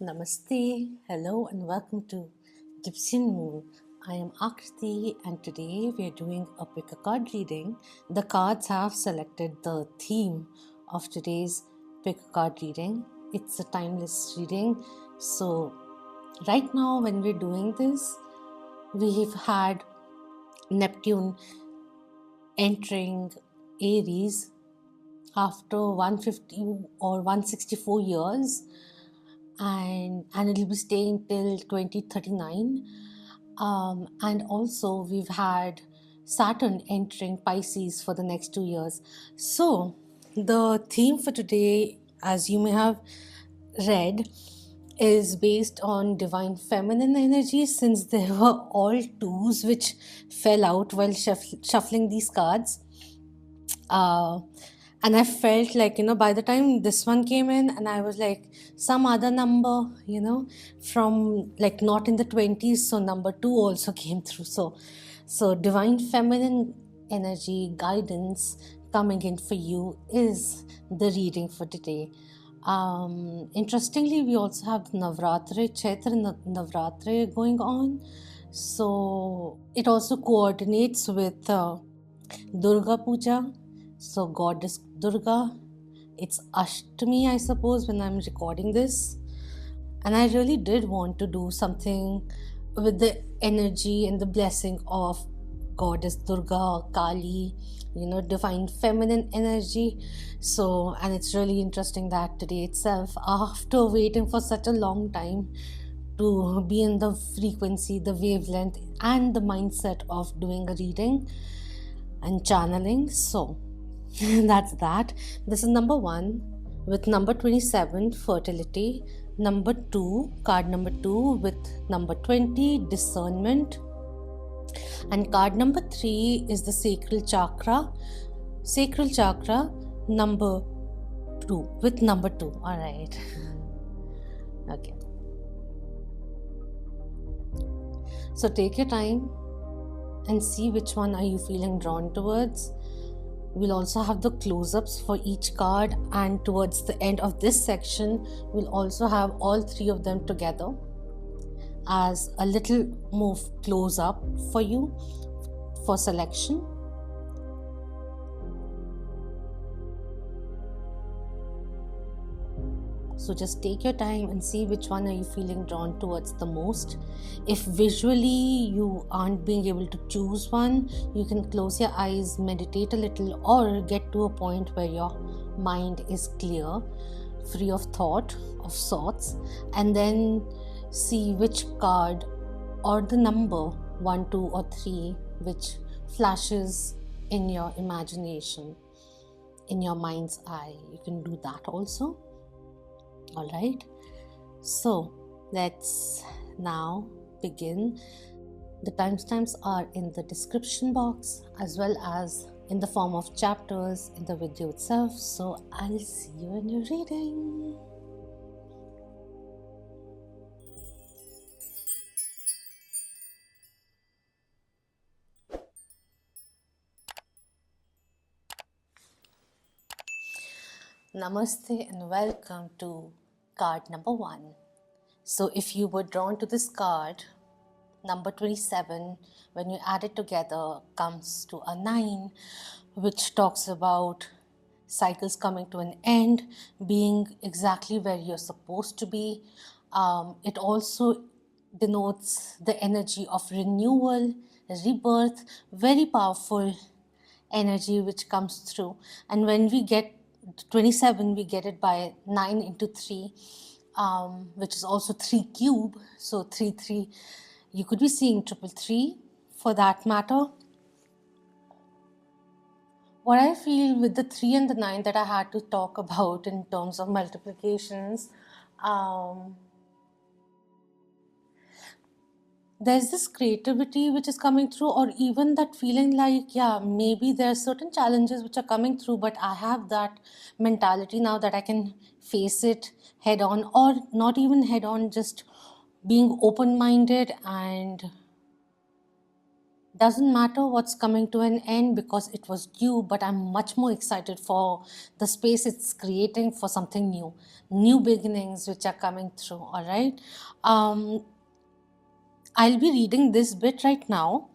Namaste, hello, and welcome to Gypsian Moon. I am Akriti, and today we are doing a pick a card reading. The cards have selected the theme of today's pick a card reading. It's a timeless reading. So, right now, when we're doing this, we've had Neptune entering Aries after 150 or 164 years, and it'll be staying till 2039. And also we've had Saturn entering Pisces for the next 2 years. So the theme for today, as you may have read, is based on divine feminine energy, since there were all twos which fell out while shuffling these cards. And I felt like, by the time this one came in, and I was like, some other number, from like not in the 20s. So number two also came through. So divine feminine energy guidance coming in for you is the reading for today. Interestingly, we also have Navratri, Chaitra Navratri going on. So it also coordinates with Durga Puja. So goddess Durga, it's Ashtami, I suppose, when I'm recording this. And I really did want to do something with the energy and the blessing of goddess Durga, Kali, divine feminine energy. So, and it's really interesting that today itself, after waiting for such a long time to be in the frequency, the wavelength, and the mindset of doing a reading and channeling. So, that's that. This is number 1 with number 27, fertility. Number 2, card number 2 with number 20, discernment. And card number 3 is the sacral chakra. Sacral chakra number 2 with number 2. All right. Okay. So take your time and see which one are you feeling drawn towards. We'll also have the close-ups for each card, and towards the end of this section, we'll also have all 3 of them together as a little more close-up for you for selection. So just take your time and see which one are you feeling drawn towards the most. If visually you aren't being able to choose one, you can close your eyes, meditate a little, or get to a point where your mind is clear, free of thought of sorts, and then see which card or the number 1, 2, or 3 which flashes in your imagination, in your mind's eye. You can do that also. All right, so let's now begin. The timestamps are in the description box as well as in the form of chapters in the video itself. So I'll see you in your reading. Namaste and welcome to card number 1. So if you were drawn to this card, number 27, when you add it together, comes to a 9, which talks about cycles coming to an end, being exactly where you're supposed to be. It also denotes the energy of renewal, rebirth, very powerful energy which comes through. And when we get 27, we get it by 9 into 3, which is also 3 cube. So 3, 3, you could be seeing 333 for that matter. What I feel with the 3 and the 9 that I had to talk about in terms of multiplications, there's this creativity which is coming through, or even that feeling like, yeah, maybe there are certain challenges which are coming through, but I have that mentality now that I can face it head on, or not even head on, just being open-minded and Doesn't matter what's coming to an end because it was due, but I'm much more excited for the space it's creating for something new beginnings which are coming through. All right. I'll be reading this bit right now.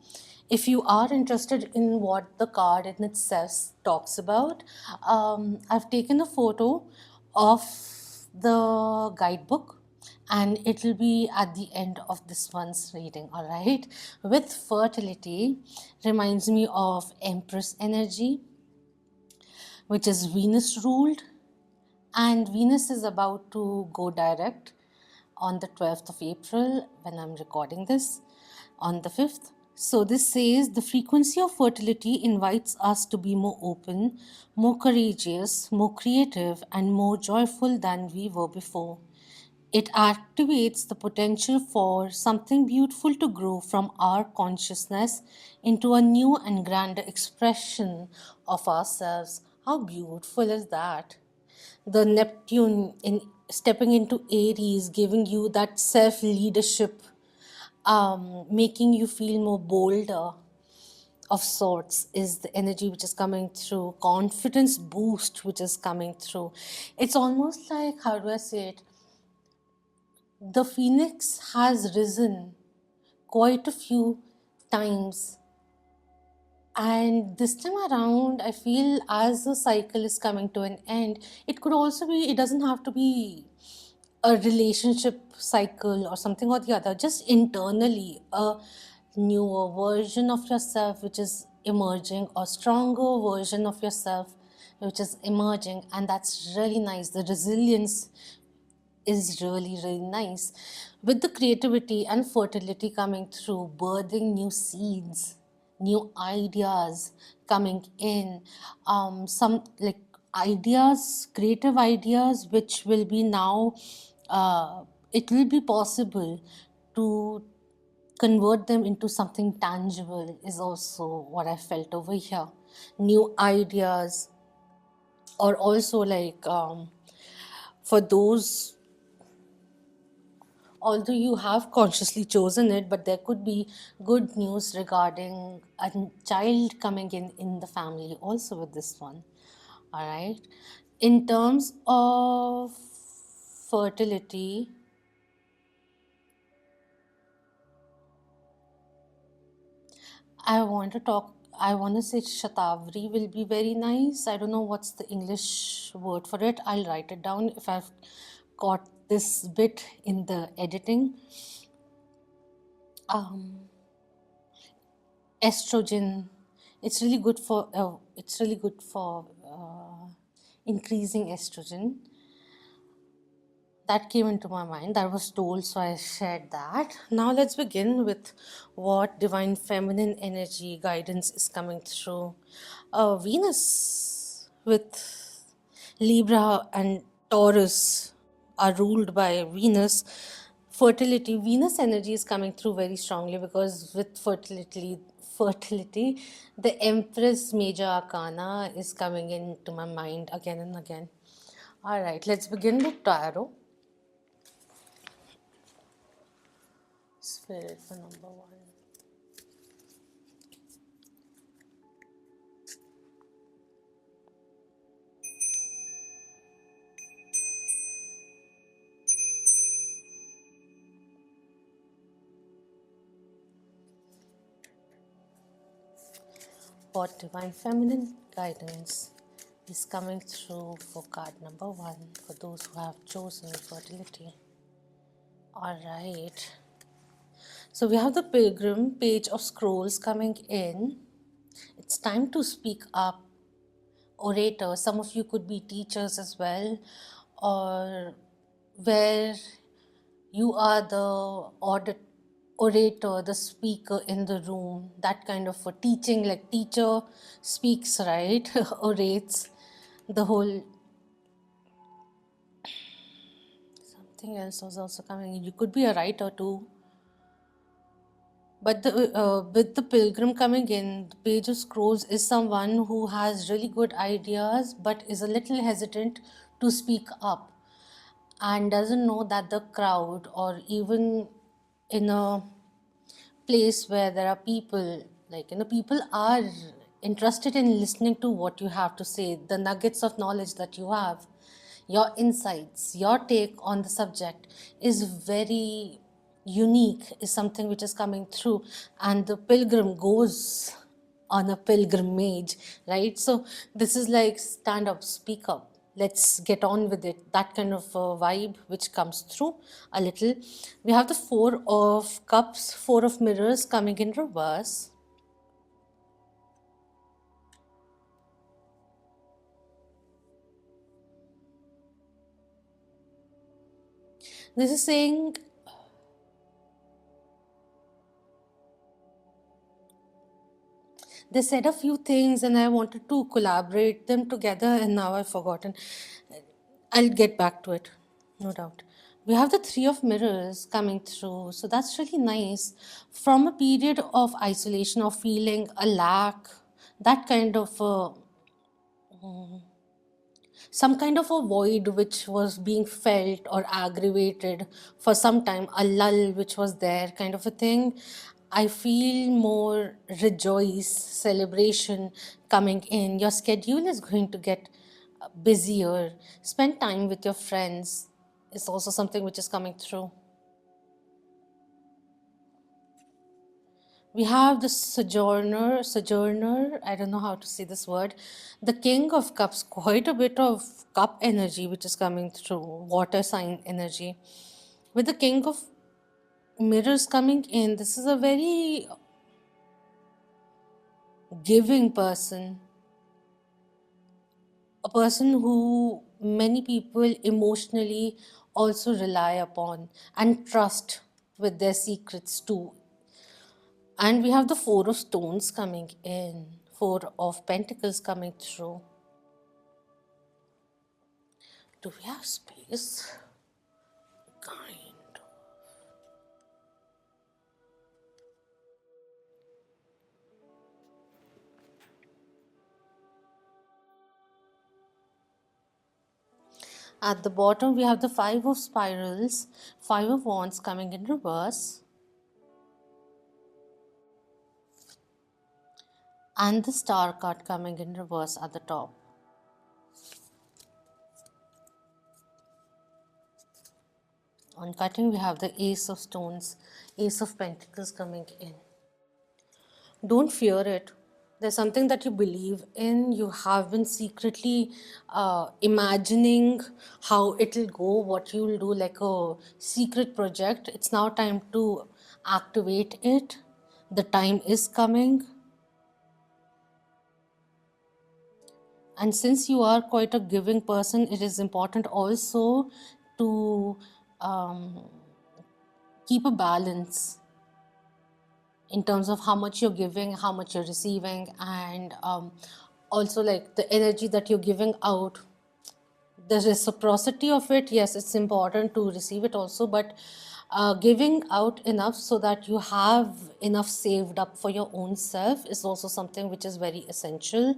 If you are interested in what the card in itself talks about, I've taken a photo of the guidebook and it will be at the end of this one's reading, all right? With fertility, reminds me of Empress energy, which is Venus ruled, and Venus is about to go direct on the 12th of April when I'm recording this, on the 5th. So, this says the frequency of fertility invites us to be more open, more courageous, more creative, and more joyful than we were before. It activates the potential for something beautiful to grow from our consciousness into a new and grander expression of ourselves. How beautiful is that? The Neptune in stepping into Aries, giving you that self leadership, making you feel more bolder of sorts, is the energy which is coming through. Confidence boost which is coming through. It's almost like, how do I say it? The phoenix has risen quite a few times, and this time around I feel as the cycle is coming to an end, it could also be, it doesn't have to be a relationship cycle or something or the other, just internally a newer version of yourself which is emerging, or stronger version of yourself which is emerging, and that's really nice. The resilience is really, really nice. With the creativity and fertility coming through, birthing new seeds, new ideas coming in, some like ideas, creative ideas, which will be now, it will be possible to convert them into something tangible, is also what I felt over here. New ideas, or also like for those, although you have consciously chosen it, but there could be good news regarding a child coming in the family also with this one. All right. In terms of fertility, I want to talk. I want to say Shatavari will be very nice. I don't know what's the English word for it. I'll write it down if I've got this bit in the editing. Estrogen, it's really good for increasing estrogen. That came into my mind, that was told, so I shared that. Now let's begin with what divine feminine energy guidance is coming through. Venus with Libra and Taurus are ruled by Venus. Fertility, Venus energy is coming through very strongly, because with fertility, the Empress Major Arcana is coming into my mind again and again. All right, let's begin with Tarot. Spirit for number one. What divine feminine guidance is coming through for card number one for those who have chosen fertility? All right. So we have the Pilgrim, Page of Scrolls coming in. It's time to speak up. Orator, some of you could be teachers as well, or where you are the orator, the speaker in the room, that kind of a teaching, like teacher speaks, right? Orates the whole. Something else was also coming in. You could be a writer too. But with the Pilgrim coming in, the Page of Scrolls is someone who has really good ideas but is a little hesitant to speak up, and doesn't know that the crowd, or even in a place where there are people, Like, people are interested in listening to what you have to say, the nuggets of knowledge that you have, your insights, your take on the subject is very unique, is something which is coming through, and the pilgrim goes on a pilgrimage, right? So this is like stand up, speak up, let's get on with it, that kind of vibe which comes through a little. We have the Four of Cups, Four of Mirrors coming in reverse. This is saying they said a few things and I wanted to collaborate them together, and now I've forgotten. I'll get back to it, no doubt. We have the Three of Mirrors coming through, so that's really nice. From a period of isolation, of feeling a lack, that kind of some kind of a void which was being felt or aggravated for some time, a lull which was there, kind of a thing. I feel more rejoice, celebration coming in. Your schedule is going to get busier. Spend time with your friends is also something which is coming through. We have the sojourner, I don't know how to say this word, the King of Cups, quite a bit of cup energy which is coming through, water sign energy. With the King of Mirrors coming in, this is a very giving person, a person who many people emotionally also rely upon and trust with their secrets too. And we have the Four of Stones coming in, Four of Pentacles coming through. Do we have space? Kind. At the bottom, we have the Five of Spirals, Five of Wands coming in reverse, and the Star card coming in reverse at the top. On cutting, we have the Ace of Stones, Ace of Pentacles coming in. Don't fear it. There's something that you believe in. You have been secretly imagining how it'll go, what you'll do, like a secret project. It's now time to activate it. The time is coming. And since you are quite a giving person, it is important also to keep a balance in terms of how much you're giving, how much you're receiving, and also like the energy that you're giving out. The reciprocity of it, yes, it's important to receive it also, but giving out enough so that you have enough saved up for your own self is also something which is very essential.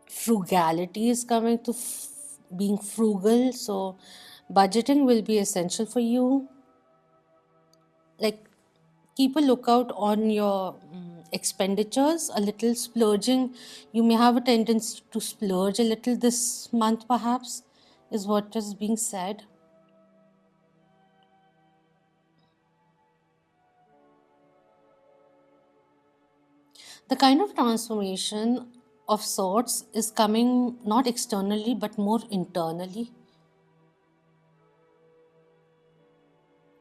Frugality is coming to being frugal, so budgeting will be essential for you. Like, keep a lookout on your expenditures, a little splurging. You may have a tendency to splurge a little this month, perhaps, is what is being said. The kind of transformation of sorts is coming not externally but more internally,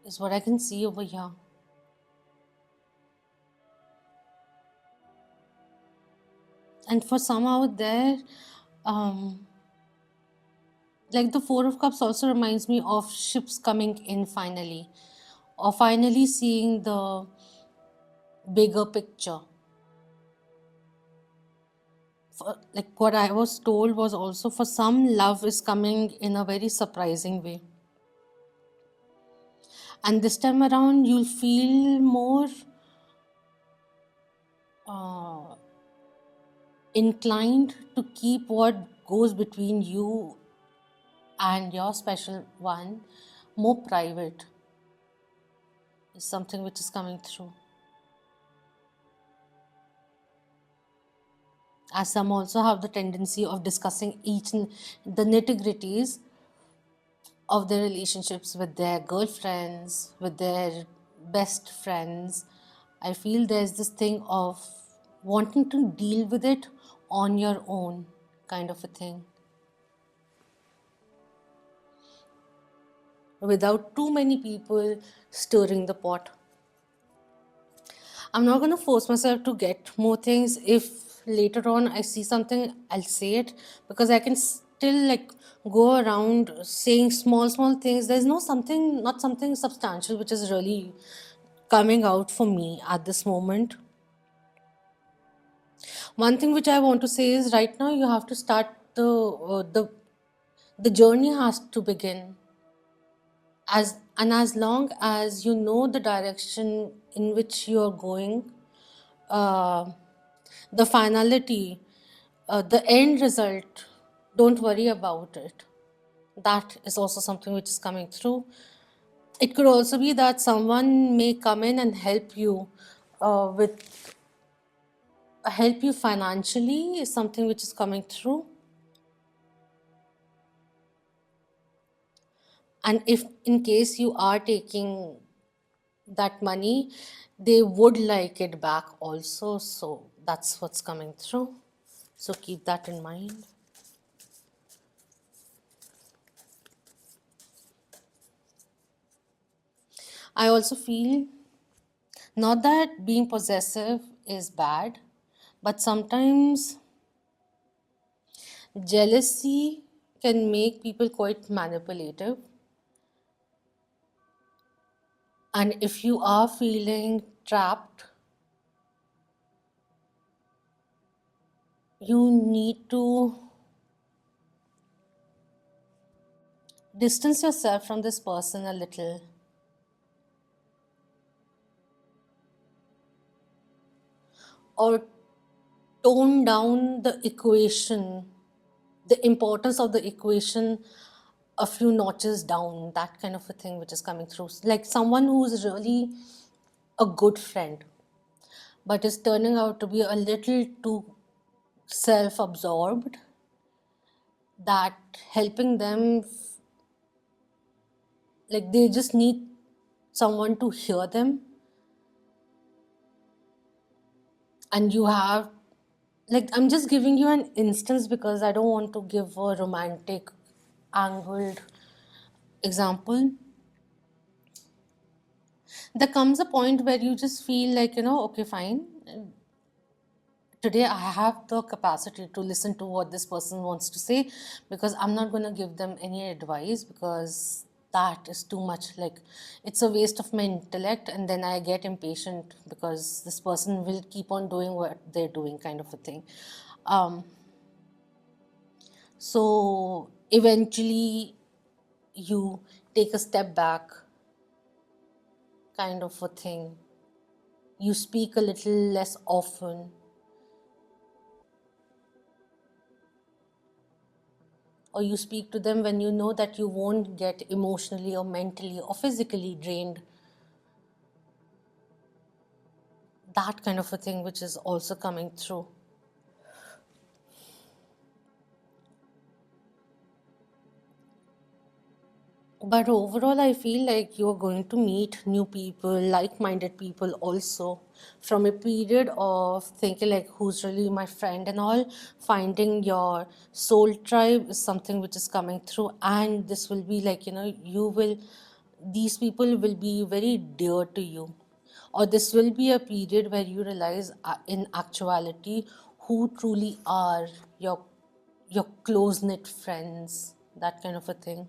is what I can see over here. And for some out there, like the Four of Cups also reminds me of ships coming in finally, or finally seeing the bigger picture. Like what I was told was also for some, love is coming in a very surprising way. And this time around, you'll feel more inclined to keep what goes between you and your special one more private is something which is coming through. As some also have the tendency of discussing each and the nitty-gritties of their relationships with their girlfriends, with their best friends. I feel there's this thing of wanting to deal with it on your own, kind of a thing, without too many people stirring the pot. I'm not going to force myself to get more things. If later on I see something, I'll say it, because I can still like go around saying small things. There's not something substantial which is really coming out for me at this moment. One thing which I want to say is right now you have to start the journey has to begin. As long as you know the direction in which you are going, uh, the finality, the end result, don't worry about it. That is also something which is coming through. It could also be that someone may come in and help you financially, is something which is coming through. And if in case you are taking that money, they would like it back also. So that's what's coming through. So keep that in mind. I also feel not that being possessive is bad, but sometimes jealousy can make people quite manipulative. And if you are feeling trapped, you need to distance yourself from this person a little. Or tone down the equation, the importance of the equation a few notches down, that kind of a thing which is coming through. Like someone who's really a good friend, but is turning out to be a little too self absorbed, that helping them, like they just need someone to hear them. And you have, like, I'm just giving you an instance because I don't want to give a romantic angled example. There comes a point where you just feel like, okay, fine. Today I have the capacity to listen to what this person wants to say, because I'm not going to give them any advice, because that is too much. Like, it's a waste of my intellect, and then I get impatient because this person will keep on doing what they're doing, kind of a thing. So eventually you take a step back, kind of a thing. You speak a little less often, or you speak to them when you know that you won't get emotionally or mentally or physically drained. That kind of a thing which is also coming through. But overall, I feel like you're going to meet new people, like-minded people also. From a period of thinking like who's really my friend and all, finding your soul tribe is something which is coming through. And this will be like, these people will be very dear to you. Or this will be a period where you realize in actuality who truly are your close-knit friends, that kind of a thing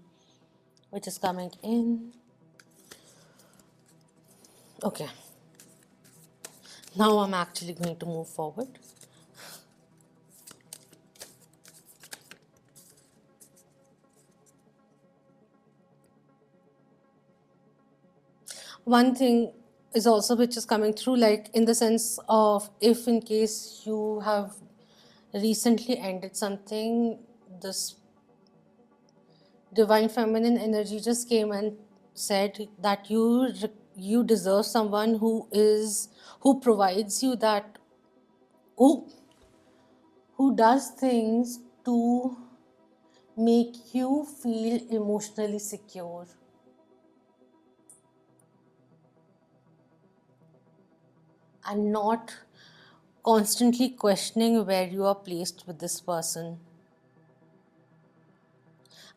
which is coming in. Okay, now I'm actually going to move forward. One thing is also which is coming through, like in the sense of if in case you have recently ended something, this divine feminine energy just came and said that you deserve someone who provides you that, who who does things to make you feel emotionally secure, and not constantly questioning where you are placed with this person,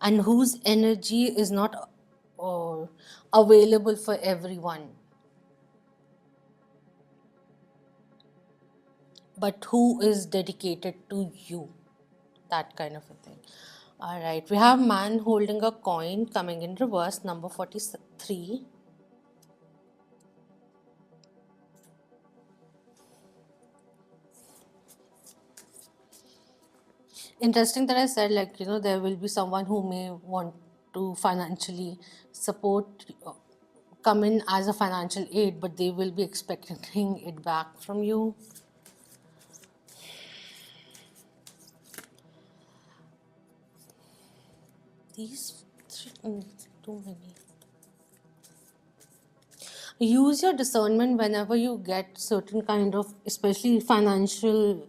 and whose energy is not uh, available for everyone, but who is dedicated to you. That kind of a thing. All right, we have man holding a coin coming in reverse, number 43. Interesting that I said, like, there will be someone who may want to financially support, come in as a financial aid, but they will be expecting it back from you. These too many. Use your discernment whenever you get certain kind of, especially financial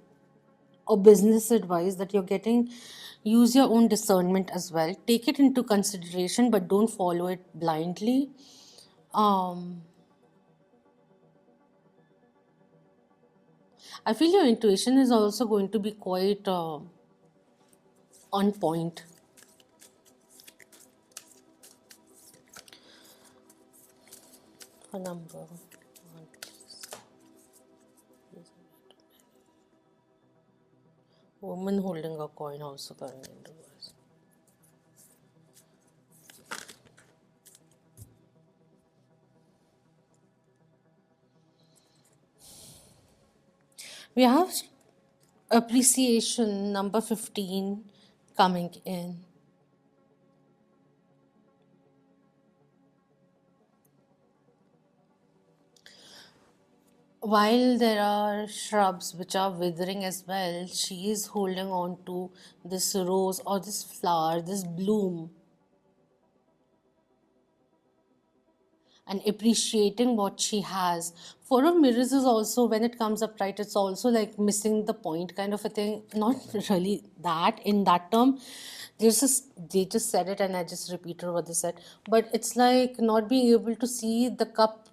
or business advice that you're getting. Use your own discernment as well. Take it into consideration, but don't follow it blindly. Um, I feel your intuition is also going to be quite on point. A number one, woman holding a coin also coming in reverse. We have appreciation, number 15, coming in. While there are shrubs which are withering as well, she is holding on to this rose or this flower, this bloom, and appreciating what she has. Four of Mirrors is also, when it comes up right, it's also like missing the point kind of a thing. Not really that in that term. They just said it and I just repeated what they said. But it's like not being able to see the cup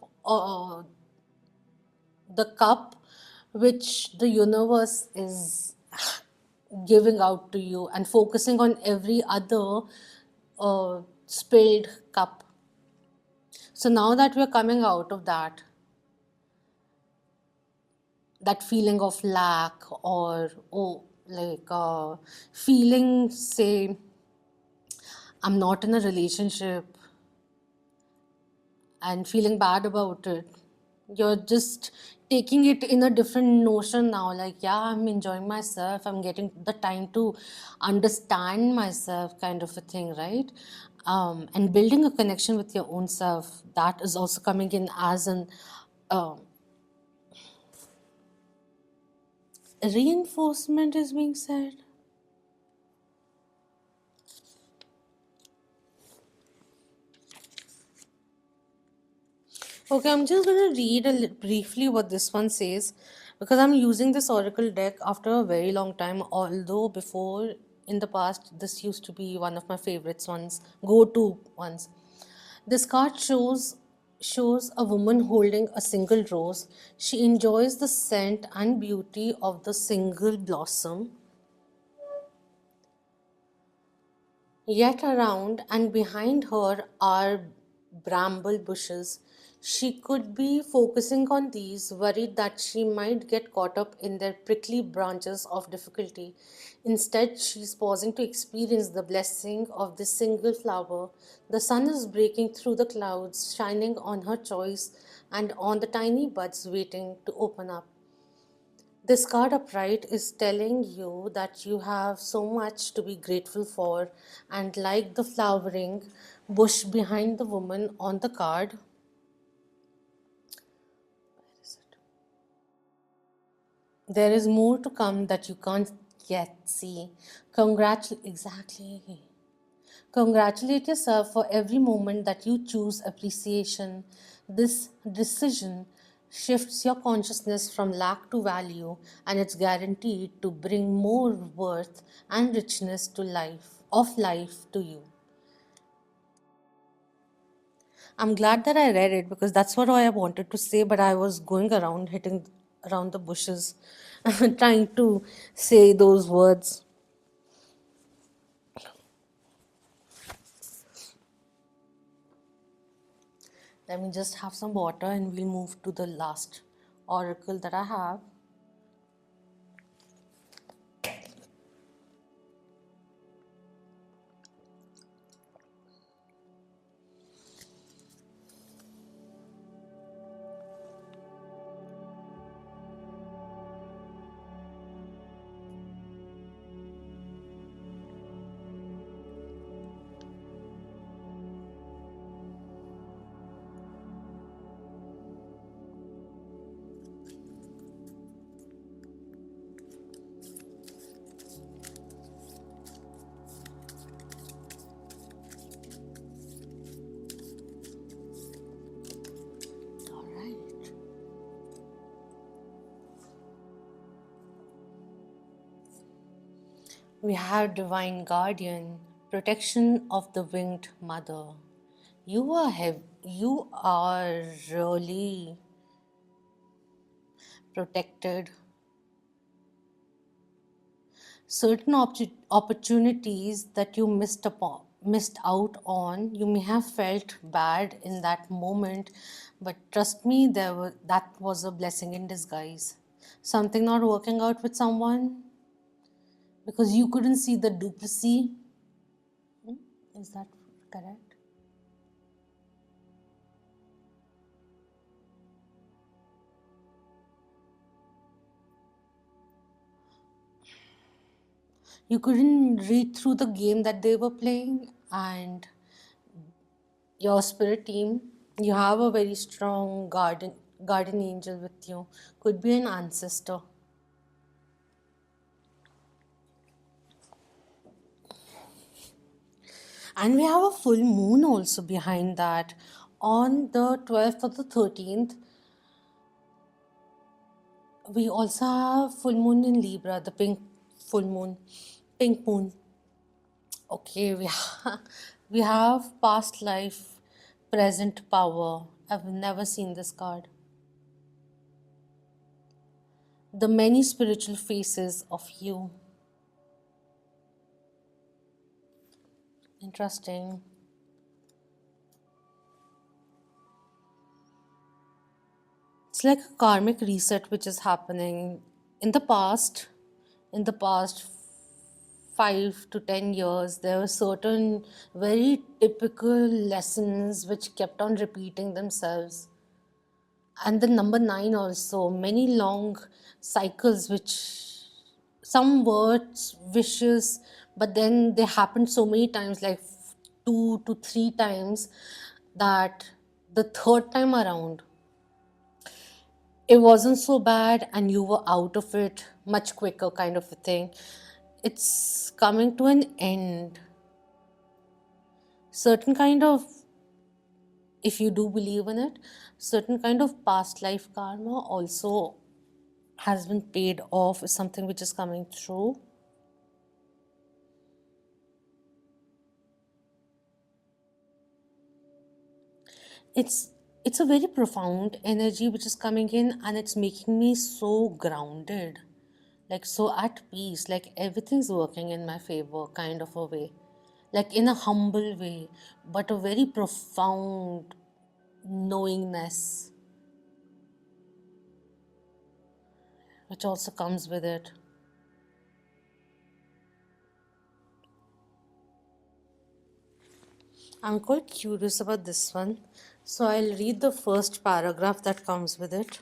which the universe is giving out to you, and focusing on every other spilled cup. So now that we're coming out of that feeling of lack, or feeling, say, I'm not in a relationship, and feeling bad about it, you're just taking it in a different notion now, like, yeah, I'm enjoying myself, I'm getting the time to understand myself, kind of a thing, right? And building a connection with your own self, that is also coming in as an uh, reinforcement is being said. Okay, I'm just going to read briefly what this one says, because I'm using this oracle deck after a very long time. Although before, in the past, this used to be one of my favorites ones, go-to ones. This card shows a woman holding a single rose. She enjoys the scent and beauty of the single blossom. Yet around and behind her are bramble bushes. She could be focusing on these, worried that she might get caught up in their prickly branches of difficulty. Instead, she's pausing to experience the blessing of this single flower. The sun is breaking through the clouds, shining on her choice and on the tiny buds waiting to open up. This card upright is telling you that you have so much to be grateful for, and like the flowering bush behind the woman on the card, there is more to come that you can't yet see. Exactly. Congratulate yourself for every moment that you choose appreciation. This decision shifts your consciousness from lack to value, and it's guaranteed to bring more worth and richness to life to you. I'm glad that I read it because that's what I wanted to say, but I was going around hitting around the bushes trying to say those words. Let me just have some water and we'll move to the last oracle that I have. All right. We have Divine Guardian, protection of the winged mother. You are really protected. Certain opportunities that you missed out on, you may have felt bad in that moment, but trust me, that was a blessing in disguise. Something not working out with someone because you couldn't see the duplicity. Is that correct? You couldn't read through the game that they were playing, and your spirit team, you have a very strong guardian angel with you, could be an ancestor. And we have a full moon also behind that. On the 12th or the 13th, we also have full moon in Libra, the full moon, pink moon. Okay, we have past life, present power. I've never seen this card. The many spiritual faces of you. Interesting. It's like a karmic reset which is happening in the past. In the past 5 to 10 years, there were certain very typical lessons which kept on repeating themselves. And the number 9 also, many long cycles which some words vicious, but then they happened so many times, like 2 to 3 times, that the third time around it wasn't so bad and you were out of it much quicker, kind of a thing. It's coming to an end. Certain kind of, if you do believe in it, certain kind of past life karma also has been paid off, is something which is coming through. It's a very profound energy which is coming in, and it's making me so grounded, like so at peace, like everything's working in my favor, kind of a way, like in a humble way, but a very profound knowingness which also comes with it. I'm quite curious about this one, so I'll read the first paragraph that comes with it.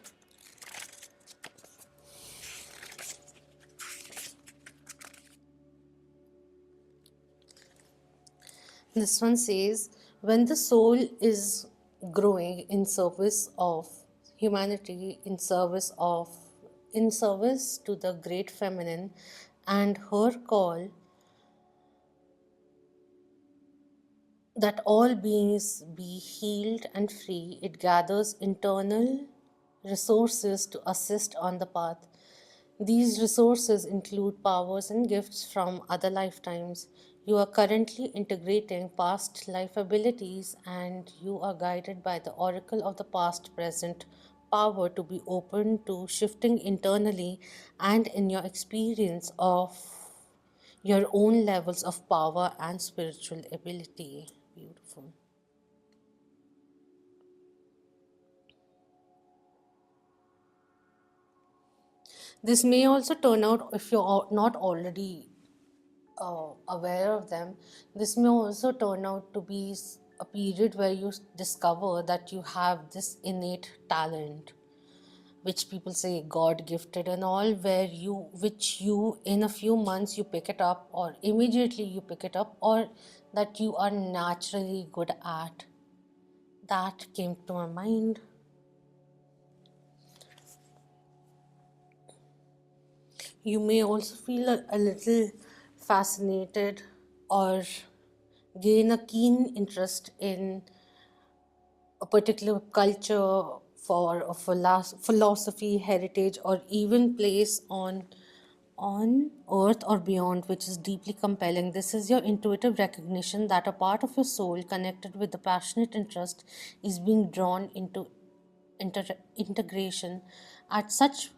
This one says, when the soul is growing in service of humanity, in service to the great feminine and her call that all beings be healed and free. It gathers internal resources to assist on the path. These resources include powers and gifts from other lifetimes. You are currently integrating past life abilities, and you are guided by the oracle of the past present power to be open to shifting internally and in your experience of your own levels of power and spiritual ability. Beautiful. This may also turn out, if you're not already aware of them, this may also turn out to be a period where you discover that you have this innate talent, which people say God gifted and all, which you in a few months you pick it up, or immediately you pick it up, or that you are naturally good at. That came to my mind. You may also feel a little fascinated or gain a keen interest in a particular culture for a philosophy, heritage, or even place on earth or beyond, which is deeply compelling. This is your intuitive recognition that a part of your soul connected with the passionate interest is being drawn into integration. At such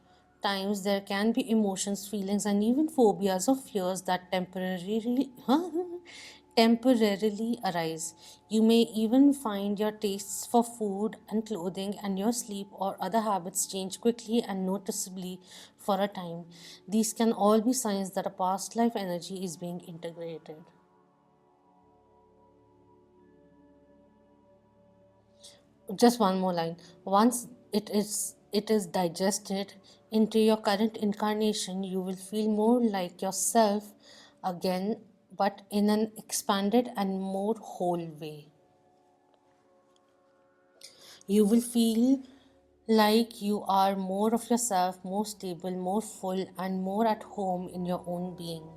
times, there can be emotions, feelings, and even phobias or fears that temporarily arise. You may even find your tastes for food and clothing and your sleep or other habits change quickly and noticeably for a time. These can all be signs that a past life energy is being integrated. Just one more line. Once it is digested into your current incarnation, you will feel more like yourself again, but in an expanded and more whole way. You will feel like you are more of yourself, more stable, more full, and more at home in your own being.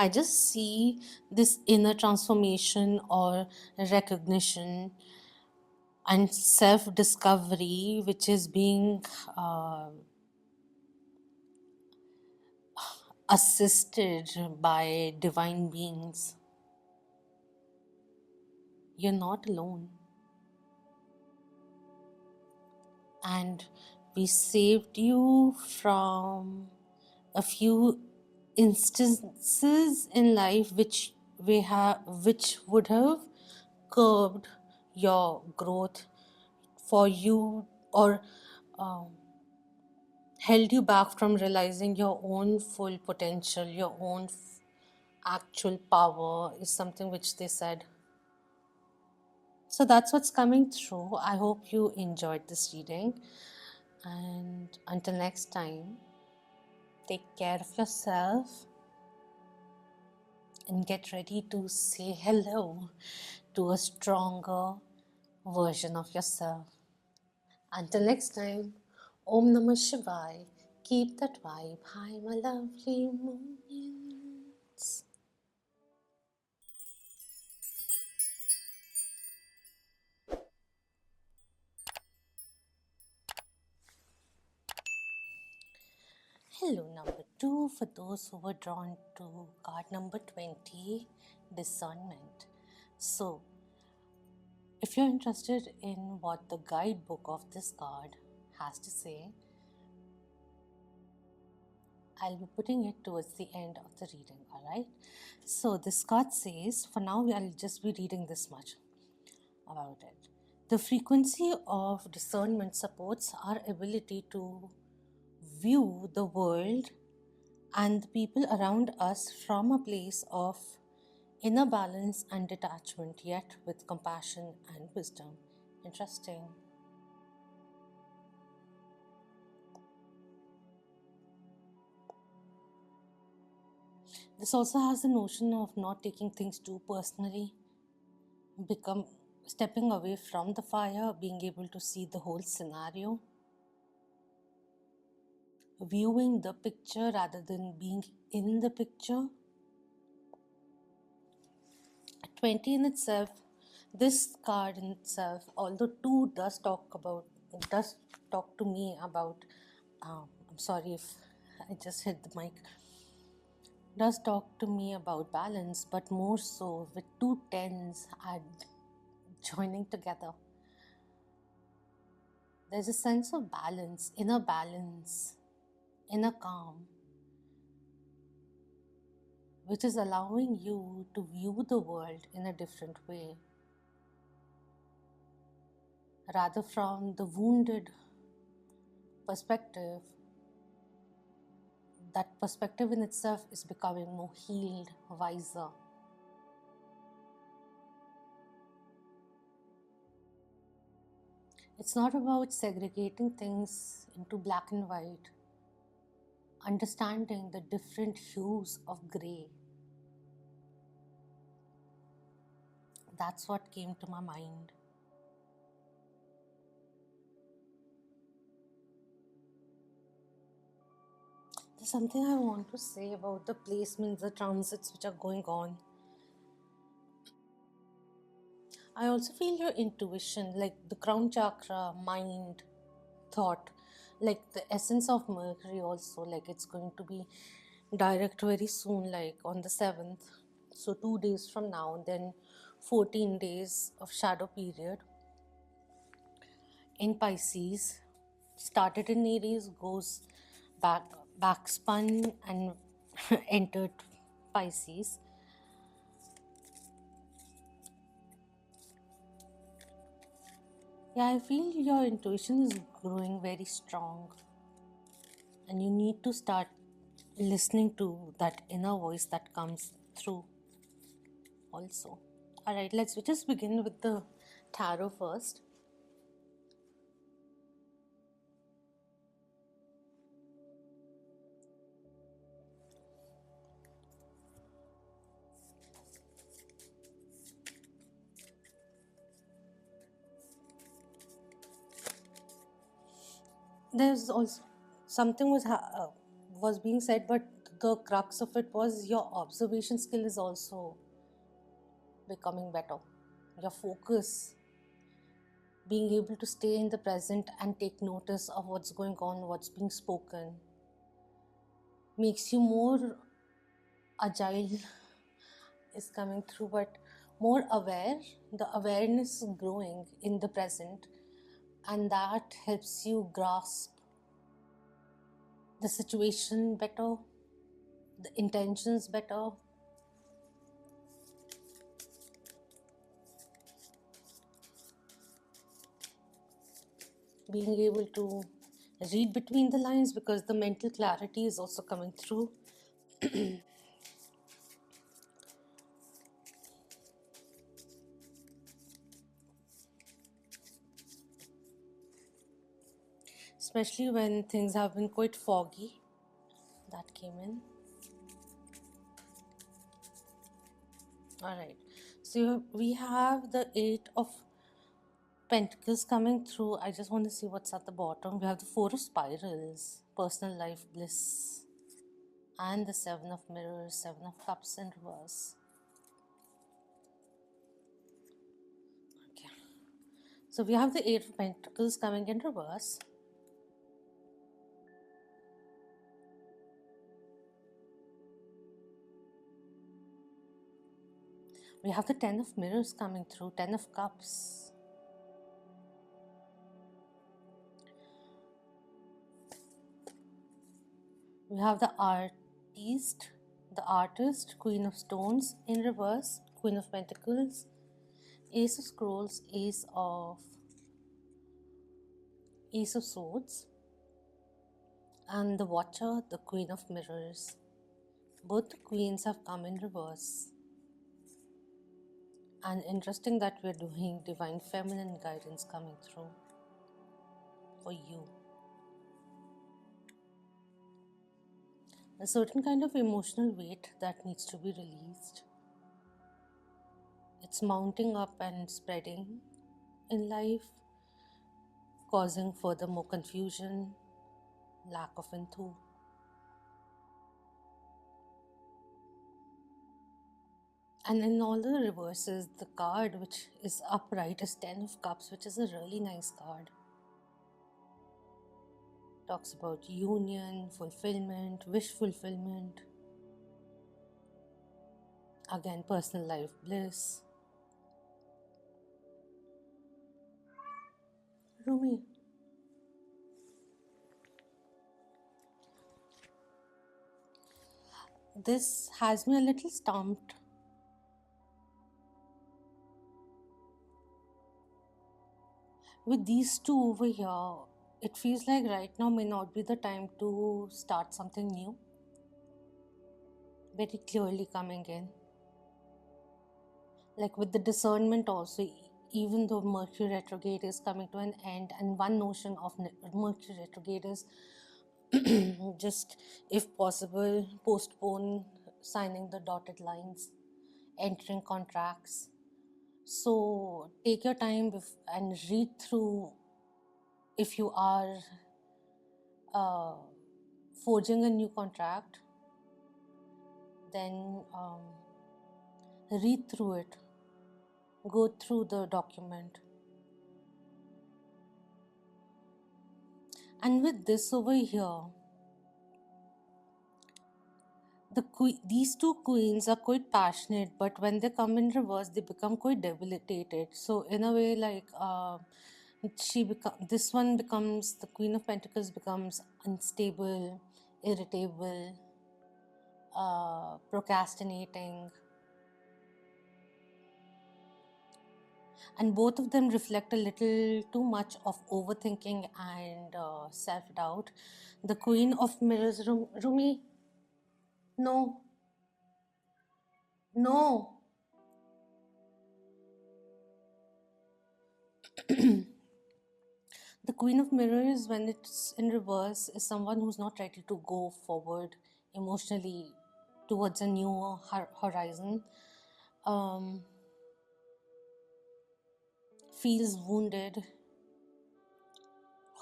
I just see this inner transformation or recognition and self discovery, which is being uh, assisted by divine beings. You're not alone. And we saved you from a few instances in life which would have curbed your growth for you, or um, held you back from realizing your own full potential, your own actual power, is something which they said. So that's what's coming through. I hope you enjoyed this reading. And until next time, take care of yourself and get ready to say hello to a stronger version of yourself. Until next time, Om Namah Shivaya. Keep that vibe high, my lovely moments. Hello, number 2, for those who were drawn to card number 20, discernment. So, if you're interested in what the guidebook of this card has to say, I'll be putting it towards the end of the reading, alright? So, this card says, for now, I'll just be reading this much about it. The frequency of discernment supports our ability to view the world and the people around us from a place of inner balance and detachment, yet with compassion and wisdom. Interesting. This also has the notion of not taking things too personally. become stepping away from the fire, being able to see the whole scenario, viewing the picture rather than being in the picture. 20 in itself, this card in itself, although 2 does talk to me about, I'm sorry if I just hit the mic, does talk to me about balance, but more so with 2 10s and joining together. There's a sense of balance, inner calm, which is allowing you to view the world in a different way, rather from the wounded perspective. That perspective in itself is becoming more healed, wiser. It's not about segregating things into black and white, understanding the different hues of grey. That's what came to my mind. There's something I want to say about the placements, the transits which are going on. I also feel your intuition, like the crown chakra, mind, thought, like the essence of Mercury also, like it's going to be direct very soon, like on the 7th. So 2 days from now, then 14 days of shadow period in Pisces. Started in Aries, goes back spun and entered Pisces. Yeah, I feel your intuition is growing very strong, and you need to start listening to that inner voice that comes through also. Alright, let's just begin with the tarot first. There's also something was being said, but the crux of it was your observation skill is also becoming better. Your focus, being able to stay in the present and take notice of what's going on, what's being spoken, makes you more agile is coming through, but more aware. The awareness is growing in the present, and that helps you grasp the situation better, the intentions better. Being able to read between the lines, because the mental clarity is also coming through. Especially when things have been quite foggy. That came in. Alright, so we have the 8 of Pentacles coming through. I just want to see what's at the bottom. We have the 4 of Spirals, personal life bliss, and the 7 of Mirrors, 7 of Cups in reverse. Okay, so we have the 8 of Pentacles coming in reverse. We have the 10 of Mirrors coming through, 10 of Cups. We have the artist, Queen of Stones in reverse, Queen of Pentacles, Ace of Scrolls, Ace of Swords, and the Watcher, the Queen of Mirrors. Both the queens have come in reverse. And interesting that we're doing Divine Feminine guidance coming through for you. A certain kind of emotional weight that needs to be released. It's mounting up and spreading in life, causing further more confusion, lack of enthu. And in all the reverses, the card which is upright is Ten of Cups, which is a really nice card. Talks about union, fulfillment, wish fulfillment. Again, personal life bliss. Rumi, this has me a little stumped. With these two over here, it feels like right now may not be the time to start something new. Very clearly coming in. Like with the discernment also, even though Mercury retrograde is coming to an end, and one notion of Mercury retrograde is just, if possible, postpone signing the dotted lines, entering contracts. So take your time and read through if you are forging a new contract, then read through it, go through the document. And with this over here, these two queens are quite passionate, but when they come in reverse, they become quite debilitated. So in a way, like this one becomes, the Queen of Pentacles becomes unstable, irritable, procrastinating, and both of them reflect a little too much of overthinking and self-doubt. The Queen of Mirrors, Rumi, no, no. The Queen of Mirrors, when it's in reverse, is someone who's not ready to go forward emotionally towards a new horizon. Feels wounded,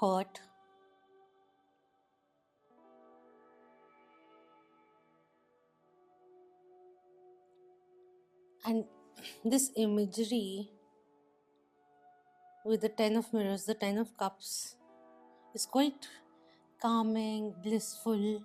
hurt. And this imagery with the Ten of Mirrors, the Ten of Cups, is quite calming, blissful.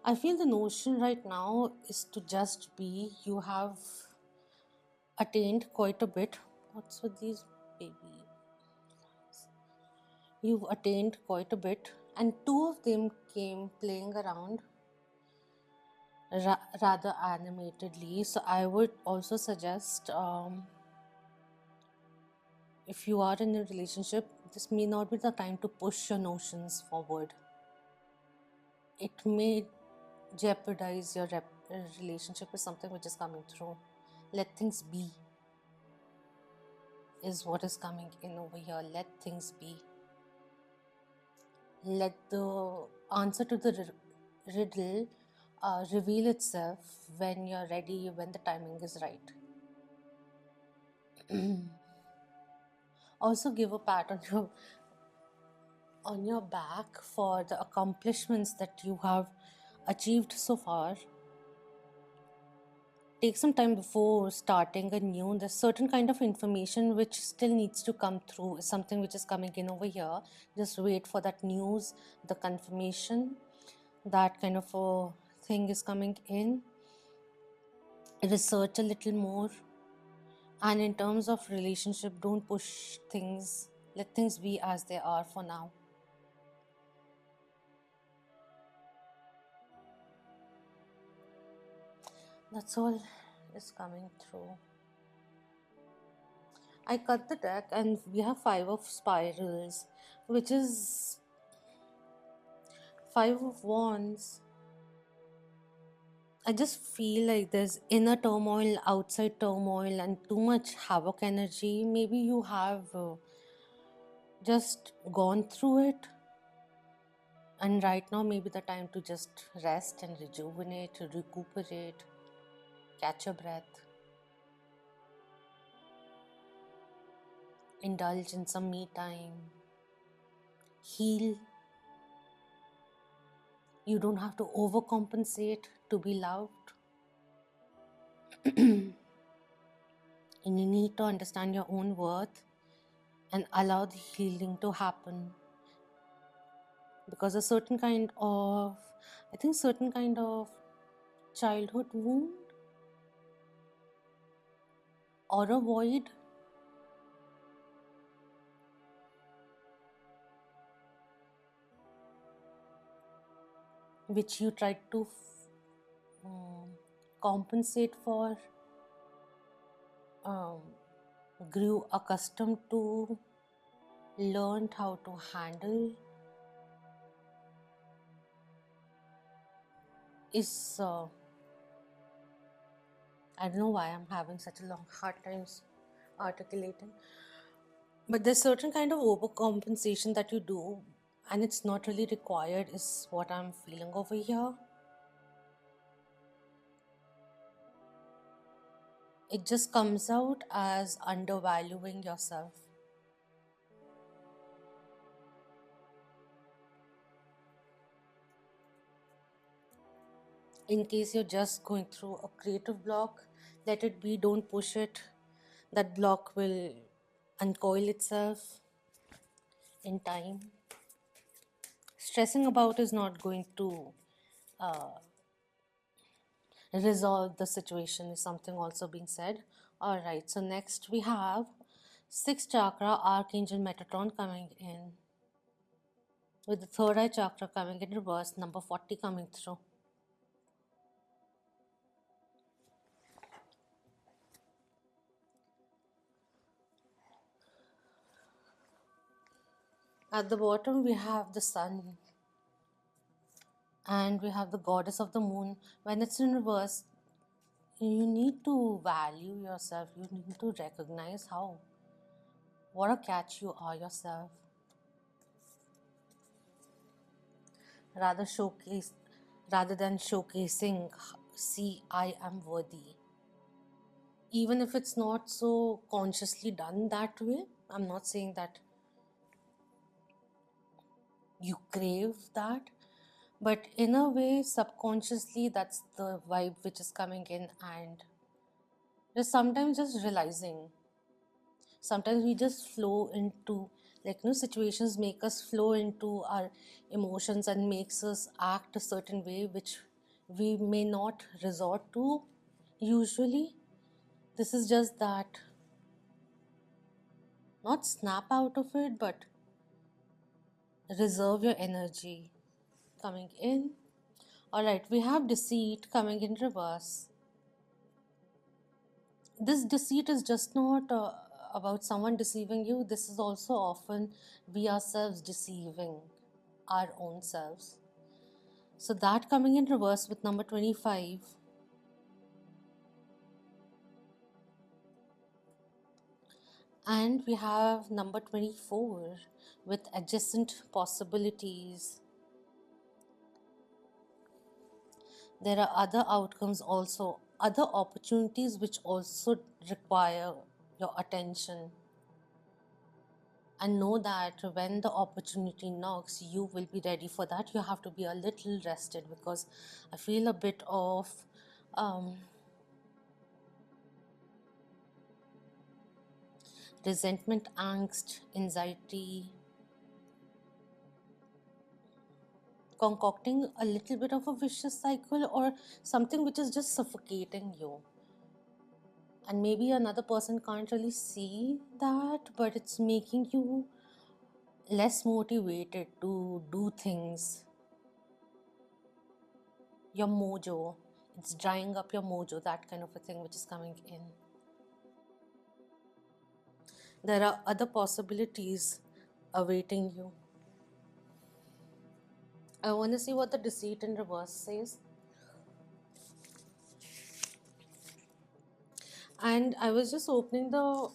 I feel the notion right now is to just be. You have attained quite a bit. What's with these baby? You've attained quite a bit, and two of them came playing around rather animatedly. So I would also suggest, if you are in a relationship, this may not be the time to push your notions forward. It may jeopardize your relationship with something which is coming through. Let things be is what is coming in over here. Let things be. Let the answer to the riddle reveal itself when you're ready, when the timing is right. Also give a pat on your back for the accomplishments that you have achieved so far. Take some time before starting a new. There's certain kind of information which still needs to come through, something which is coming in over here. Just wait for that news, the confirmation, that kind of a thing is coming in. Research a little more. And in terms of relationship, don't push things. Let things be as they are for now. That's all is coming through. I cut the deck and we have 5 of spirals, which is 5 of wands I just feel like there's inner turmoil, outside turmoil, and too much havoc energy. Maybe you have just gone through it, and right now, maybe the time to just rest and rejuvenate, recuperate, catch a breath, indulge in some me time, heal. You don't have to overcompensate to be loved. And you need to understand your own worth and allow the healing to happen. Because a certain kind of, I think, certain kind of childhood wound or a void which you tried to compensate for, um, grew accustomed to, learned how to handle, is I don't know why I'm having such a long hard times articulating, but there's certain kind of overcompensation that you do and it's not really required, is what I'm feeling over here. It just comes out as undervaluing yourself. In case you're just going through a creative block, let it be, don't push it. That block will uncoil itself in time. Stressing about is not going to resolve the situation, is something also being said. All right, so next we have sixth chakra, Archangel Metatron coming in, with the third eye chakra coming in reverse, number 40 coming through. At the bottom, we have the sun and we have the goddess of the moon. When it's in reverse, you need to value yourself. You need to recognize how, what a catch you are yourself. Rather than showcasing, see, I am worthy. Even if it's not so consciously done that way, I'm not saying that you crave that, but in a way, subconsciously, that's the vibe which is coming in, and just sometimes just realizing. Sometimes we just flow into, like, situations make us flow into our emotions and makes us act a certain way which we may not resort to usually. This is just that, not snap out of it, but reserve your energy coming in. All right, we have deceit coming in reverse. This deceit is just not about someone deceiving you. This is also often we ourselves deceiving our own selves. So that coming in reverse with number 25. And we have number 24 with adjacent possibilities. There are other outcomes also, other opportunities which also require your attention. And know that when the opportunity knocks, you will be ready for that. You have to be a little rested, because I feel a bit of resentment, angst, anxiety, concocting a little bit of a vicious cycle or something which is just suffocating you. And maybe another person can't really see that, but it's making you less motivated to do things. Your mojo, it's drying up your mojo, that kind of a thing which is coming in. There are other possibilities awaiting you. I want to see what the deceit in reverse says. And I was just opening the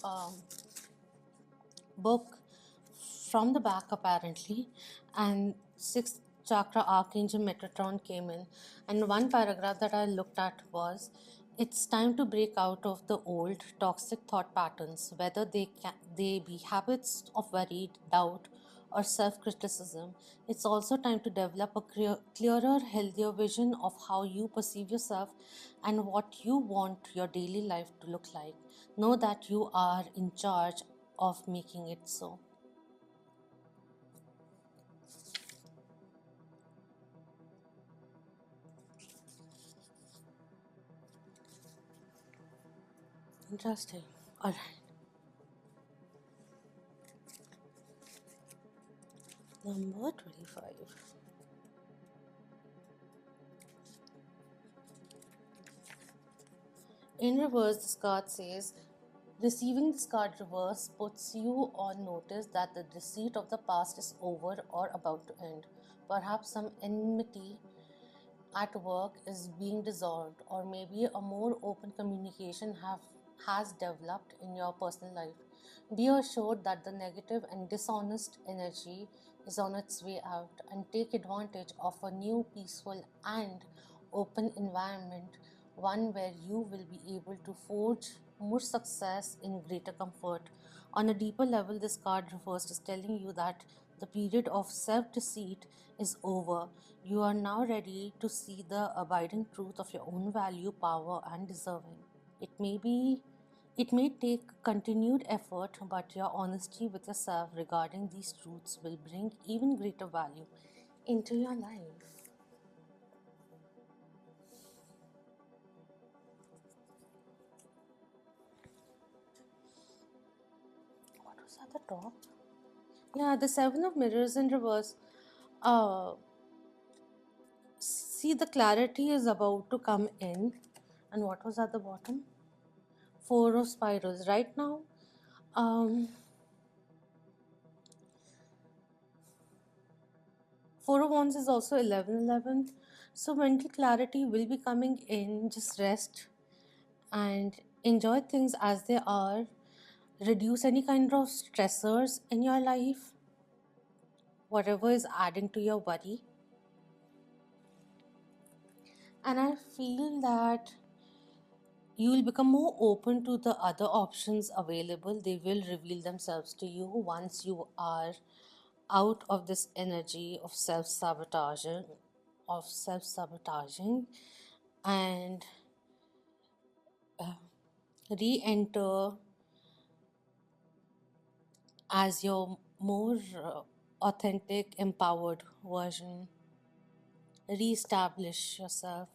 book from the back apparently, and sixth chakra archangel Metatron came in, and one paragraph that I looked at was, it's time to break out of the old toxic thought patterns, whether they be habits of worry, doubt, or self-criticism. It's also time to develop a clearer, healthier vision of how you perceive yourself and what you want your daily life to look like. Know that you are in charge of making it so. Interesting. All right. Number 25. In reverse, this card says, receiving this card reverse puts you on notice that the deceit of the past is over or about to end. Perhaps some enmity at work is being dissolved, or maybe a more open communication has developed in your personal life. Be assured that the negative and dishonest energy is on its way out, and take advantage of a new peaceful and open environment, one where you will be able to forge more success in greater comfort. On a deeper level, this card refers to telling you that the period of self deceit is over. You are now ready to see the abiding truth of your own value, power, and deserving. It may take continued effort, but your honesty with yourself regarding these truths will bring even greater value into your life. What was at the top? Yeah, the Seven of Mirrors in reverse. Uh, See, the clarity is about to come in. And what was at the bottom? Four of Spirals. Right now, um, Four of Wands is also 1111. So mental clarity will be coming in. Just rest and enjoy things as they are. Reduce any kind of stressors in your life, whatever is adding to your worry. And I feel that you will become more open to the other options available. They will reveal themselves to you once you are out of this energy of self sabotaging and re-enter as your more authentic, empowered version. Re-establish yourself.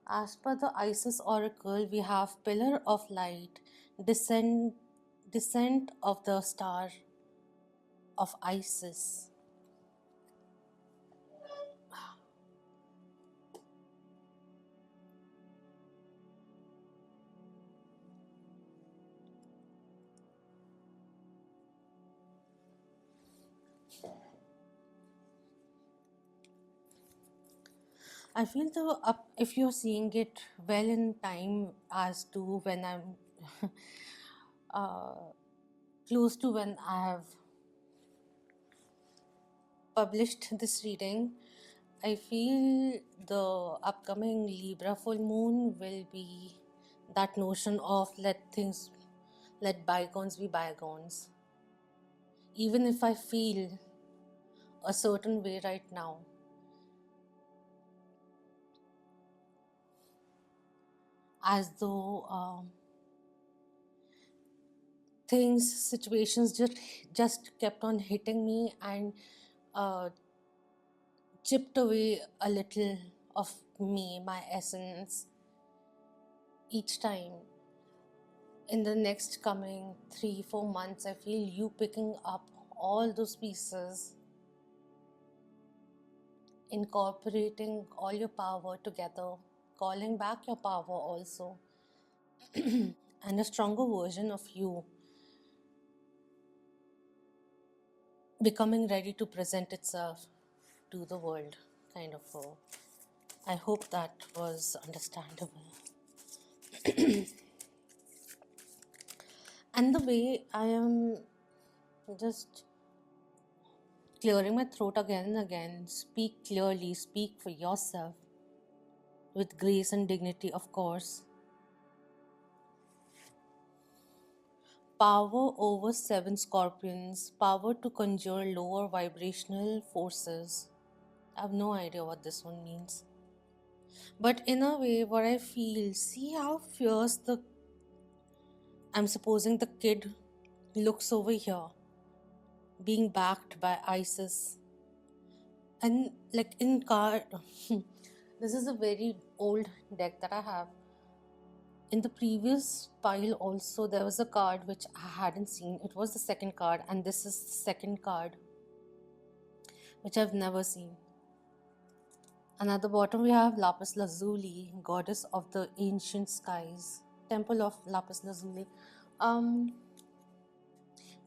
As per the Isis oracle, we have pillar of light, descent of the star of Isis. I feel if you're seeing it well in time as to when I'm close to when I have published this reading, I feel the upcoming Libra full moon will be that notion of let bygones be bygones. Even if I feel a certain way right now, as though situations just kept on hitting me and uh, chipped away a little of me, my essence, each time. In the next coming 3-4 months, I feel you picking up all those pieces, incorporating all your power together, calling back your power also, and a stronger version of you becoming ready to present itself to the world, kind of. I hope that was understandable. And the way I am just clearing my throat again and again, speak clearly, speak for yourself with grace and dignity, of course. Power over 7 scorpions, power to conjure lower vibrational forces. I have no idea what this one means. But in a way, what I feel, see how fierce I'm supposing the kid looks over here, being backed by ISIS. And like in card, this is a very old deck that I have. In the previous pile also, there was a card which I hadn't seen. It was the second card, and this is the second card which I've never seen. And at the bottom we have Lapis Lazuli, goddess of the ancient skies, temple of Lapis Lazuli.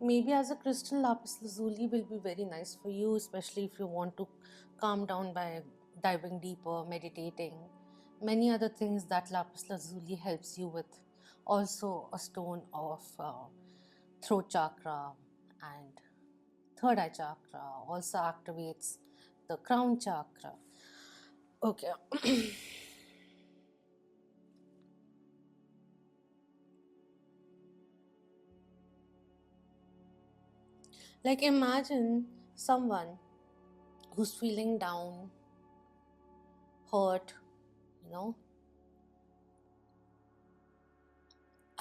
Maybe as a crystal, Lapis Lazuli will be very nice for you, especially if you want to calm down by diving deeper, meditating. Many other things that Lapis Lazuli helps you with. Also, a stone of throat chakra and third eye chakra also activates the crown chakra. Okay. Like imagine someone who's feeling down, hurt, you know,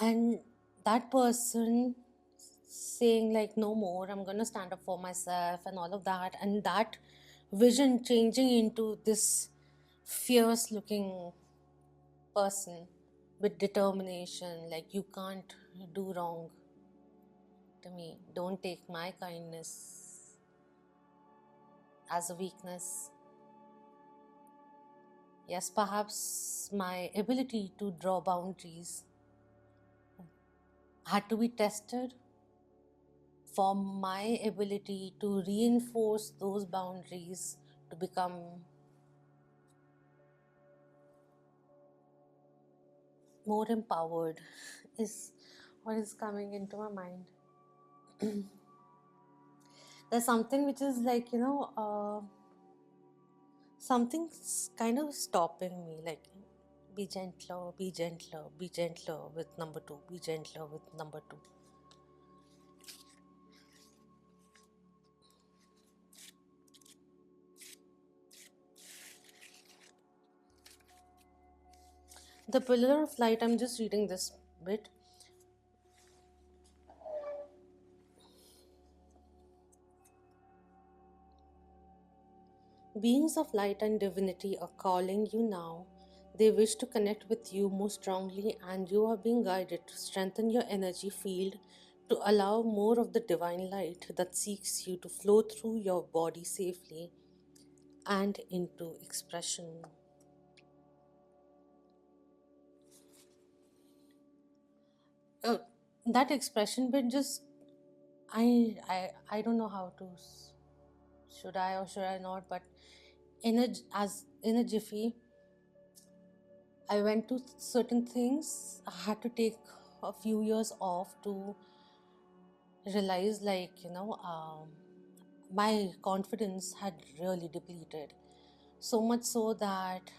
and that person saying like no more, I'm gonna stand up for myself and all of that, and that vision changing into this fierce looking person with determination, like you can't do wrong to me, don't take my kindness as a weakness. Yes, perhaps my ability to draw boundaries had to be tested for my ability to reinforce those boundaries to become more empowered, is what is coming into my mind. There's something which is like, something's kind of stopping me, like be gentler, be gentler, be gentler with number two, be gentler with number two. The pillar of light, I'm just reading this bit. Beings of light and divinity are calling you now. They wish to connect with you more strongly, and you are being guided to strengthen your energy field to allow more of the divine light that seeks you to flow through your body safely and into expression. That expression bit just I don't know how to, should I or should I not, but in a jiffy I went to certain things. I had to take a few years off to realize, like, my confidence had really depleted. So much so that,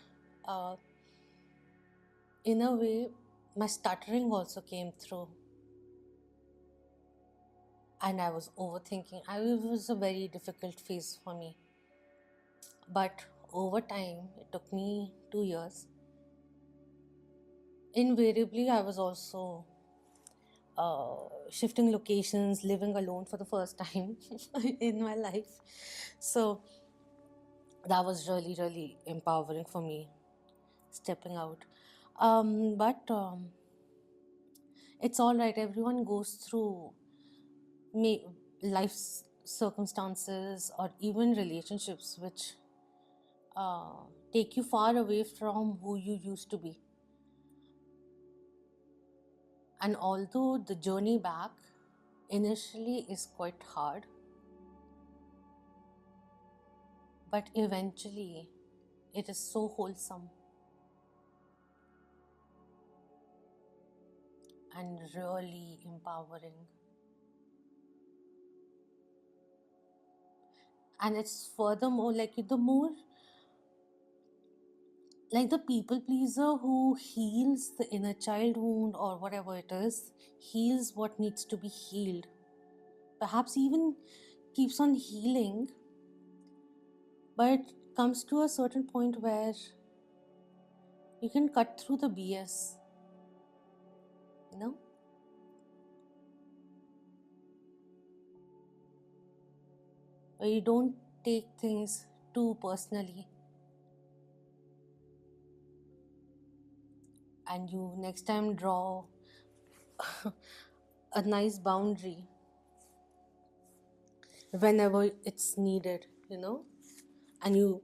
in a way, my stuttering also came through. And I was overthinking. It was a very difficult phase for me. But over time, it took me 2 years. Invariably, I was also shifting locations, living alone for the first time in my life. So that was really, really empowering for me, stepping out. But it's all right. Everyone goes through life circumstances or even relationships which take you far away from who you used to be. And although the journey back initially is quite hard, but eventually it is so wholesome and really empowering. And it's furthermore like the more, like the people pleaser who heals the inner child wound or whatever it is, heals what needs to be healed, perhaps even keeps on healing, but it comes to a certain point where you can cut through the BS, you know? Where you don't take things too personally, and you next time draw a nice boundary whenever it's needed, you know? And you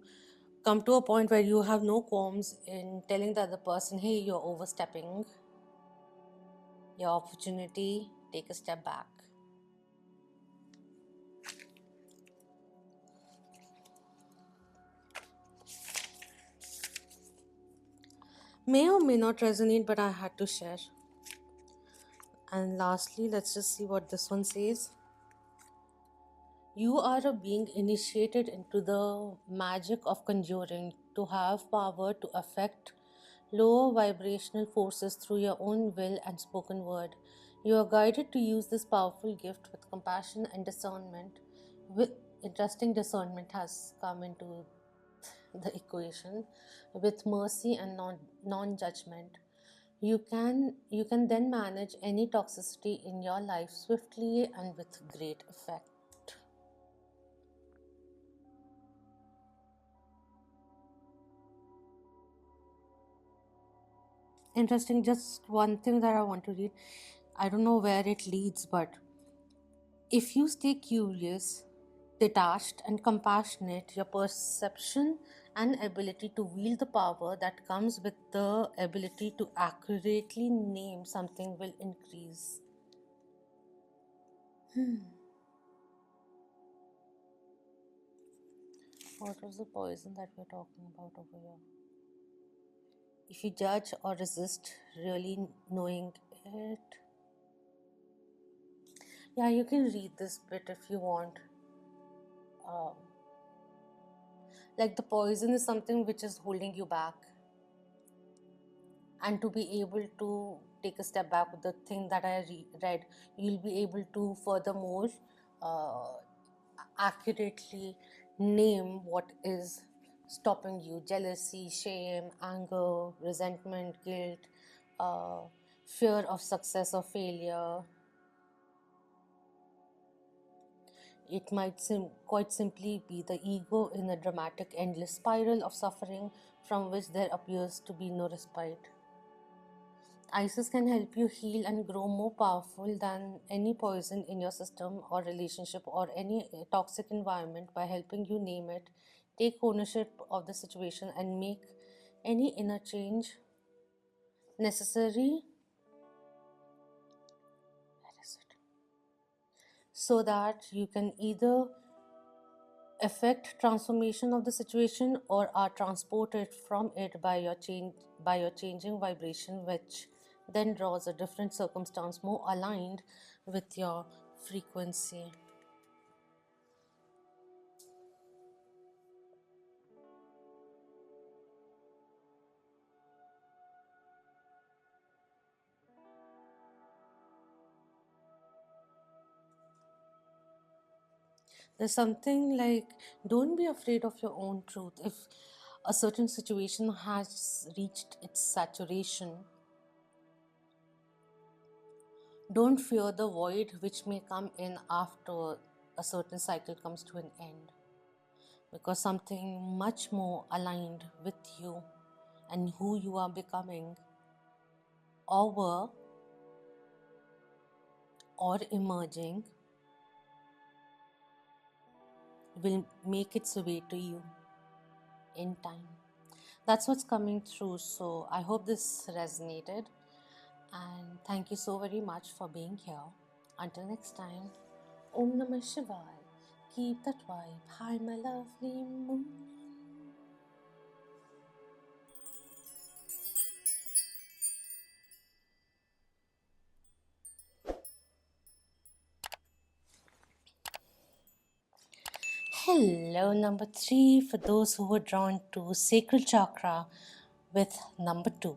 come to a point where you have no qualms in telling the other person, hey, you're overstepping your opportunity, take a step back. May or may not resonate, but I had to share. And lastly, let's just see what this one says. You are a being initiated into the magic of conjuring to have power to affect lower vibrational forces through your own will and spoken word. You are guided to use this powerful gift with compassion and discernment. With interesting discernment has come into the equation, with mercy and non-judgment. You can then manage any toxicity in your life swiftly and with great effect. Interesting, just one thing that I want to read. I don't know where it leads, but if you stay curious, detached, and compassionate, your perception and ability to wield the power that comes with the ability to accurately name something will increase. What was the poison that we're talking about over here? If you judge or resist really knowing it. Yeah, you can read this bit if you want. Um, like the poison is something which is holding you back, and to be able to take a step back with the thing that I read, you'll be able to furthermore uh, accurately name what is stopping you: jealousy, shame, anger, resentment, guilt, uh, fear of success or failure. It might quite simply be the ego in a dramatic, endless spiral of suffering from which there appears to be no respite. Isis can help you heal and grow more powerful than any poison in your system or relationship or any toxic environment by helping you name it, take ownership of the situation, and make any inner change necessary. Where is it? So that you can either affect transformation of the situation or are transported from it by your changing vibration, which then draws a different circumstance more aligned with your frequency. There's something like, don't be afraid of your own truth. If a certain situation has reached its saturation, don't fear the void which may come in after a certain cycle comes to an end, because something much more aligned with you and who you are becoming or were or emerging will make its way to you. in time. That's what's coming through. So I hope this resonated. And thank you so very much for being here. Until next time, Om Namah Shivaya. Keep that vibe high, my lovely moon. Hello, number 3, for those who were drawn to Sacral Chakra with number 2.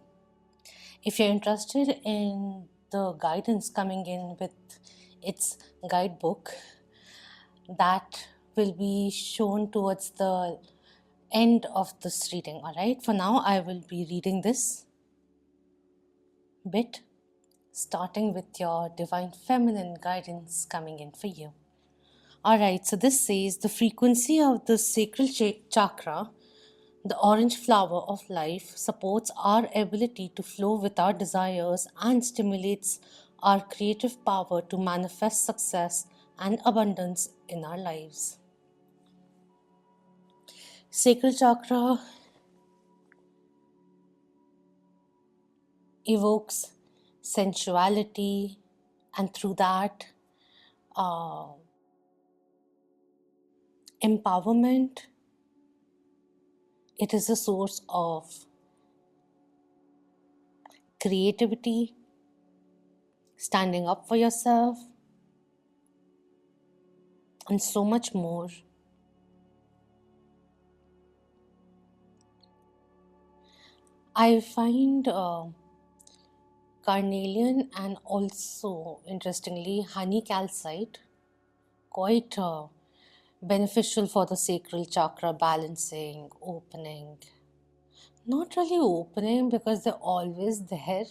If you're interested in the guidance coming in with its guidebook, that will be shown towards the end of this reading. All right, for now I will be reading this bit, starting with your divine feminine guidance coming in for you. All right, so this says the frequency of the sacral chakra, the orange flower of life, supports our ability to flow with our desires and stimulates our creative power to manifest success and abundance in our lives. Sacral chakra evokes sensuality, and through that, empowerment. It is a source of creativity, standing up for yourself, and so much more. I find carnelian and also, interestingly, honey calcite quite beneficial for the sacral chakra balancing, opening. Not really opening because they're always there,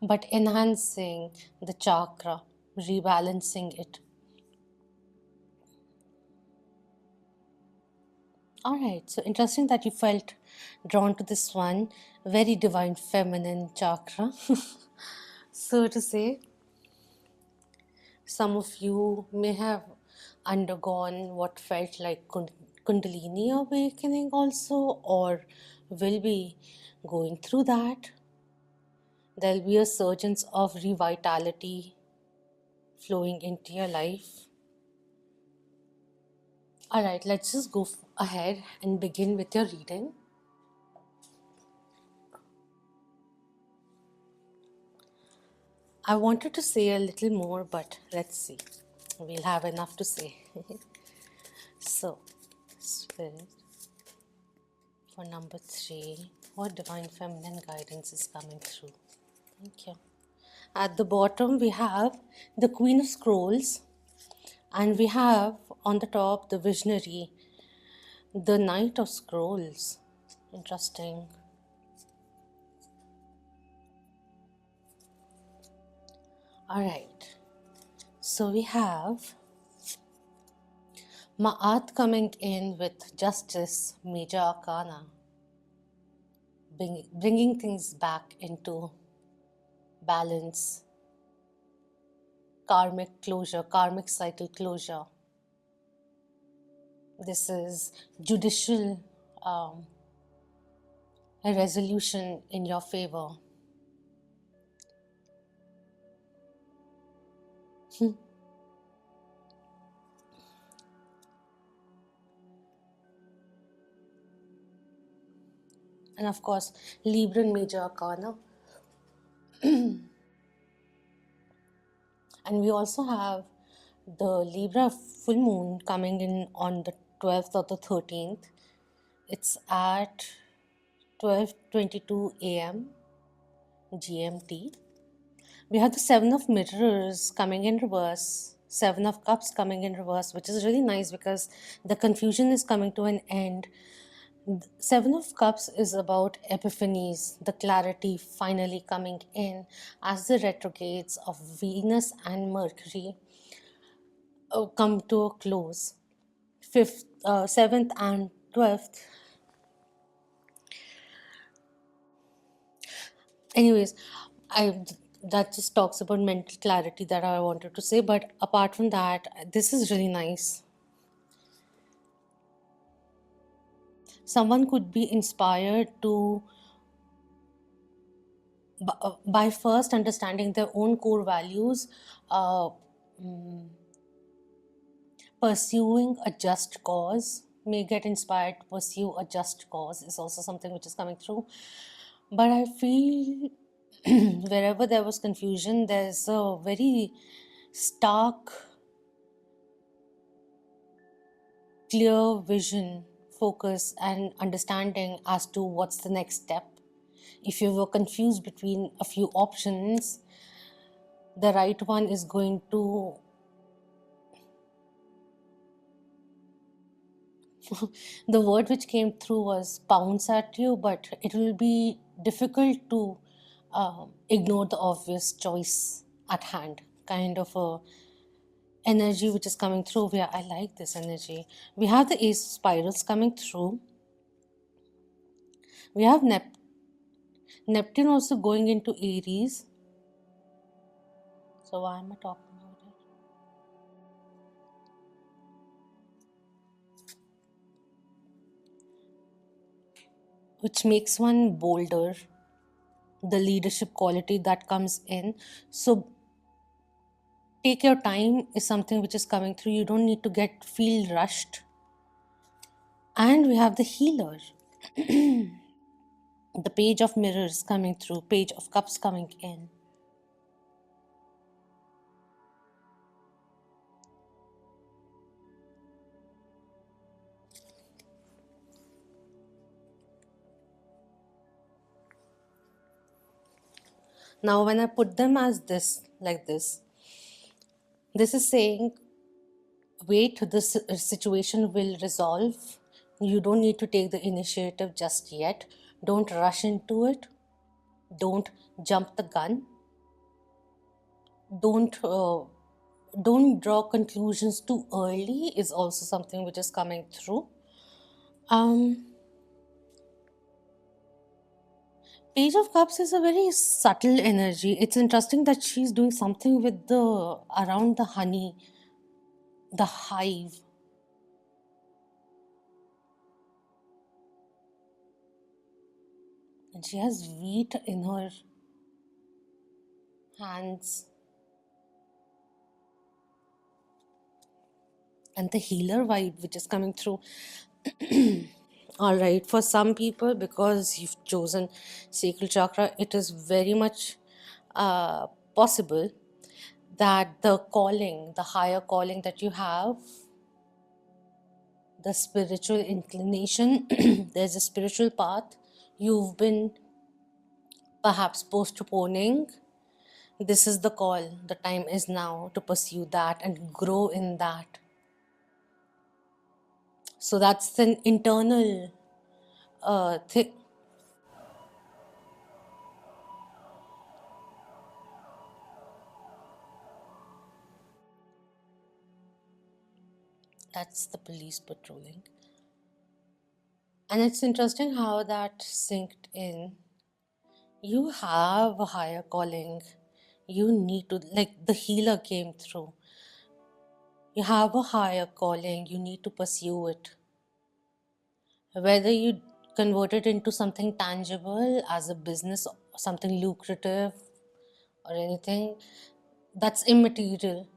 but enhancing the chakra, rebalancing it. Alright, so interesting that you felt drawn to this one. Very divine feminine chakra, so to say. Some of you may have undergone what felt like Kundalini awakening also, or will be going through that. There'll be a surge of revitality flowing into your life. Alright, let's just go ahead and begin with your reading. I wanted to say a little more, but let's see. We'll have enough to say. So, Spirit, for number 3, what divine feminine guidance is coming through? Thank you. At the bottom, we have the Queen of Scrolls, and we have on the top the Visionary, the Knight of Scrolls. Interesting. Alright, so we have Ma'at coming in with Justice, Major Arcana, bringing things back into balance, karmic closure, karmic cycle closure. This is judicial a resolution in your favor. And of course, Libran Major Arcana. And we also have the Libra full moon coming in on the 12th or the 13th. It's at 12:22 a.m. GMT. We have the Seven of Mirrors coming in reverse, Seven of Cups coming in reverse, which is really nice because the confusion is coming to an end. Seven of Cups is about epiphanies, the clarity finally coming in as the retrogrades of Venus and Mercury come to a close. 7th and 12th. Anyways, that just talks about mental clarity that I wanted to say. But apart from that, this is really nice. someone could be inspired to by first understanding their own core values, uh, mm, pursuing a just cause, may get inspired to pursue a just cause is also something which is coming through. But I feel wherever there was confusion, there's a very stark, clear vision, focus, and understanding as to what's the next step. If you were confused between a few options, the right one is going to the word which came through was pounce at you, but it will be difficult to ignore the obvious choice at hand. Kind of a energy which is coming through. Yeah, I like this energy. We have the Ace of Spirals coming through. We have Neptune also going into Aries. So why am I talking about it? Which makes one bolder, the leadership quality that comes in. So take your time is something which is coming through. You don't need to feel rushed. And we have the healer, the page of mirrors coming through, page of cups coming in. Now when I put them as this, like this is saying wait, this situation will resolve. You don't need to take the initiative just yet. Don't rush into it. Don't jump the gun. Don't don't draw conclusions too early is also something which is coming through. Page of Cups is a very subtle energy. It's interesting that she's doing something with the around the honey, the hive. And she has wheat in her hands. And the healer vibe which is coming through. All right, for some people, because you've chosen sacral chakra, it is very much possible that the calling, the higher calling that you have, the spiritual inclination, there's a spiritual path you've been perhaps postponing. This is the call. The time is now to pursue that and grow in that. So that's an internal thing. That's the police patrolling. And it's interesting how that synced in. You have a higher calling. You need to, like the healer came through. You have a higher calling. You need to pursue it. Whether you convert it into something tangible as a business, something lucrative, or anything, that's immaterial.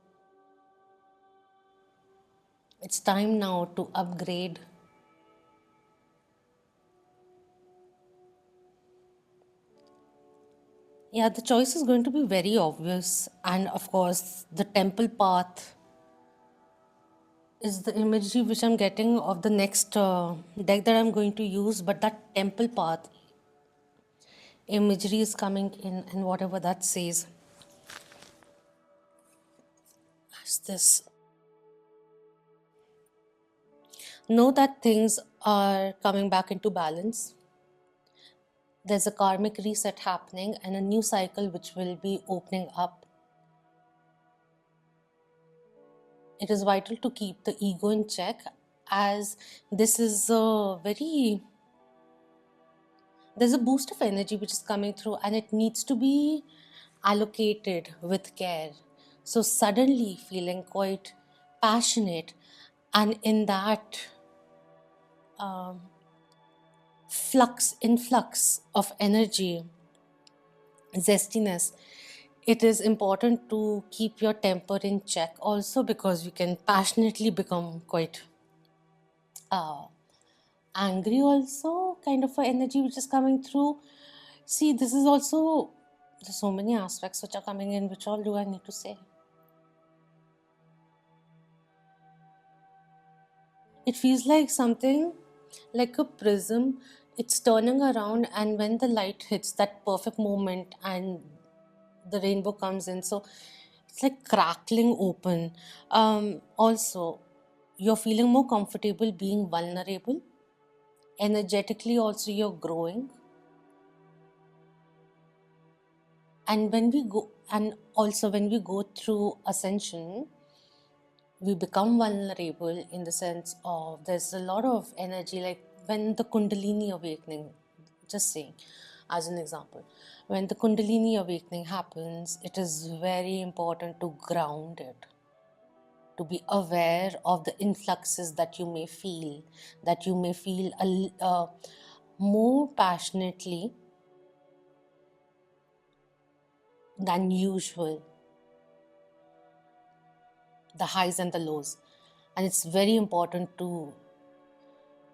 It's time now to upgrade. Yeah, the choice is going to be very obvious. And of course, the temple path is the imagery which I'm getting of the next deck that I'm going to use. But that temple path imagery is coming in, and whatever that says. Is this? Know that things are coming back into balance. There's a karmic reset happening and a new cycle which will be opening up. It is vital to keep the ego in check, as this is a very, there's a boost of energy which is coming through and it needs to be allocated with care. So suddenly feeling quite passionate, and in that influx of energy, zestiness, it is important to keep your temper in check also, because you can passionately become quite uh, angry also, kind of a energy which is coming through. See, this is also, there's so many aspects which are coming in. Which all do I need to say? It feels like something like a prism. It's turning around, and when the light hits that perfect moment and the rainbow comes in, so it's like crackling open. Also, you're feeling more comfortable being vulnerable. Energetically, also, you're growing. And when we go, and also when we go through ascension, we become vulnerable in the sense of there's a lot of energy, like when the Kundalini awakening, just saying as an example, when the Kundalini awakening happens, it is very important to ground it, to be aware of the influxes that you may feel, more passionately than usual, the highs and the lows. And it's very important to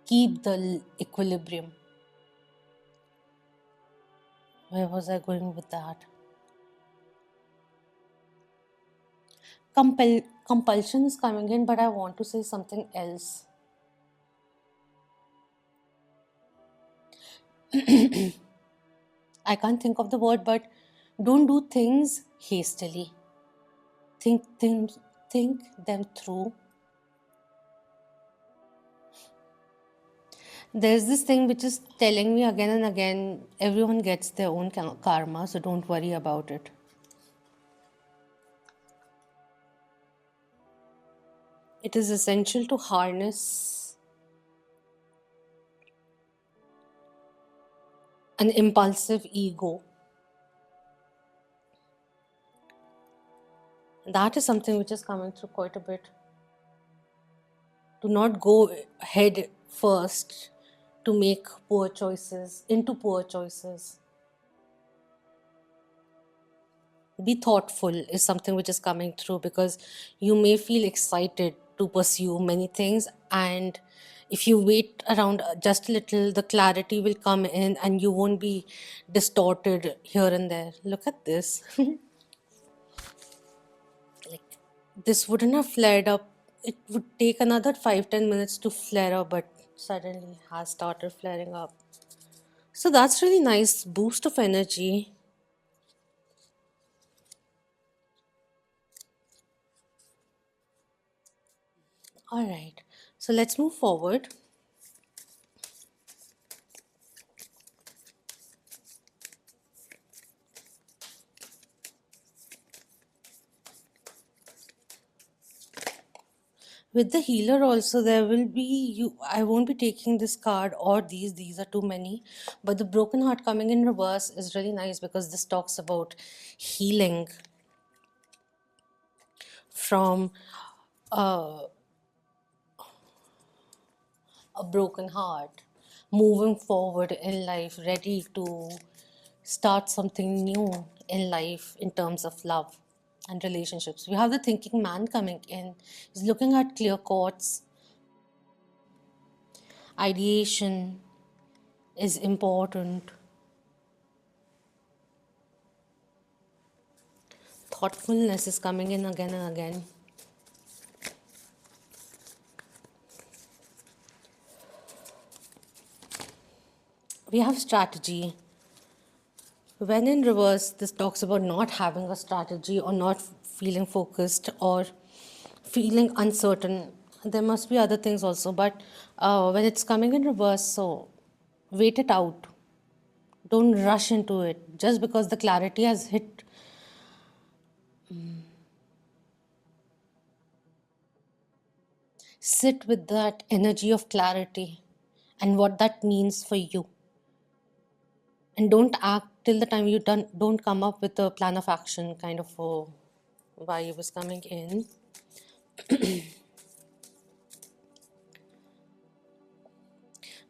keep the equilibrium. Where was I going with that? Compulsion is coming in, but I want to say something else. I can't think of the word, but don't do things hastily. Think them through. There's this thing which is telling me again and again, everyone gets their own karma, so don't worry about it. It is essential to harness an impulsive ego. That is something which is coming through quite a bit. Do not go head first to make into poor choices. Be thoughtful is something which is coming through, because you may feel excited to pursue many things, and if you wait around just a little, the clarity will come in and you won't be distorted here and there. Look at this. Like, this wouldn't have flared up. It would take another 5-10 minutes to flare up, but suddenly has started flaring up. So that's really nice boost of energy. All right, so let's move forward. With the healer also, there will be you. I won't be taking this card or these are too many. But the broken heart coming in reverse is really nice, because this talks about healing from a broken heart, moving forward in life, ready to start something new in life in terms of love and relationships. We have the thinking man coming in. He's looking at clear chords. Ideation is important. Thoughtfulness is coming in again and again. We have strategy. When in reverse, this talks about not having a strategy, or not feeling focused, or feeling uncertain. There must be other things also, but when it's coming in reverse, so wait it out. Don't rush into it just because the clarity has hit. Sit with that energy of clarity and what that means for you. And don't act till the time you don't come up with a plan of action, kind of vibe is coming in.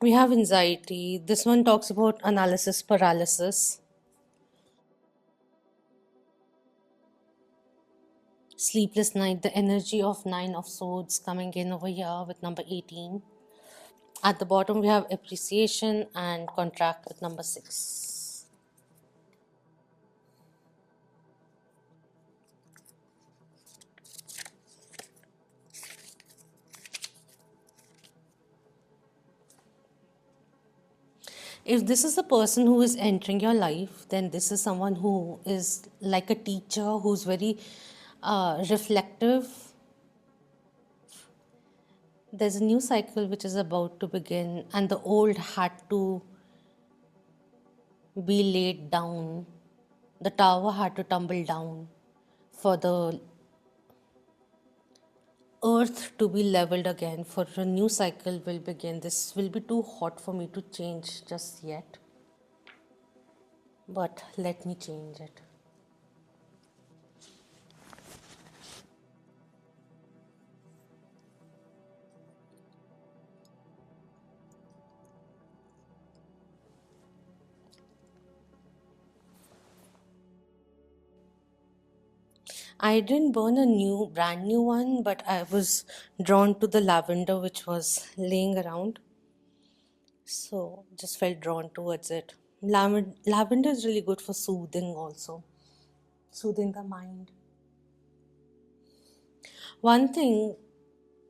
We have anxiety. This one talks about analysis paralysis. Sleepless night, the energy of Nine of Swords coming in over here with number 18. At the bottom, we have appreciation and contract with number 6. If this is a person who is entering your life, then this is someone who is like a teacher who's very reflective. There's a new cycle which is about to begin, and the old had to be laid down. The tower had to tumble down for the earth to be leveled again, for a new cycle will begin. This will be too hot for me to change just yet, but let me change it. I didn't burn a brand new one, but I was drawn to the lavender which was laying around. So just felt drawn towards it. Lavender is really good for soothing also, soothing the mind. One thing,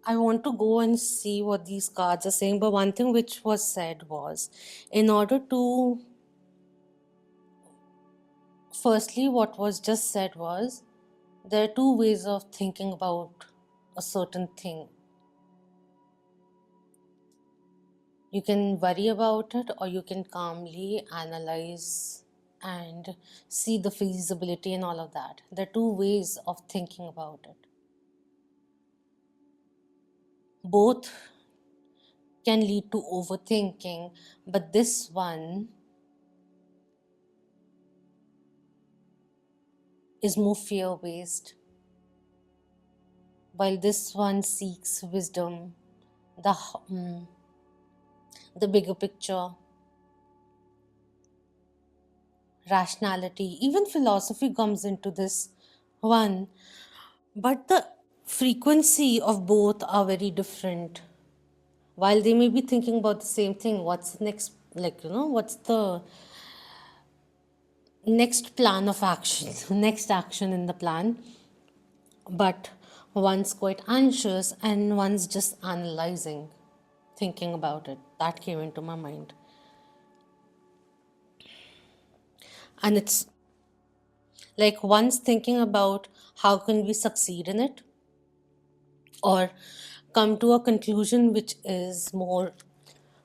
I want to go and see what these cards are saying, but one thing which was said was, in order to, firstly, what was just said was, there are two ways of thinking about a certain thing. You can worry about it, or you can calmly analyze and see the feasibility and all of that. There are two ways of thinking about it. Both can lead to overthinking, but this one is more fear based, while this one seeks wisdom, the, the bigger picture, rationality, even philosophy comes into this one. But the frequency of both are very different. While they may be thinking about the same thing, what's next, like, what's the next plan of action, next action in the plan? But one's quite anxious and one's just analyzing, thinking about it. That came into my mind. And it's like one's thinking about how can we succeed in it, or come to a conclusion which is more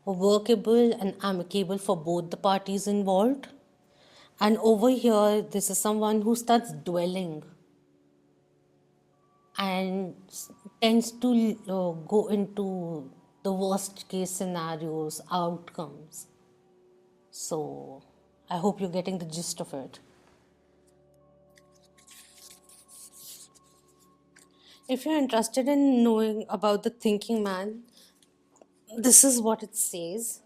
workable and amicable for both the parties involved. And over here, this is someone who starts dwelling and tends to go into the worst case scenarios, outcomes. So I hope you're getting the gist of it. If you're interested in knowing about the thinking man, this is what it says.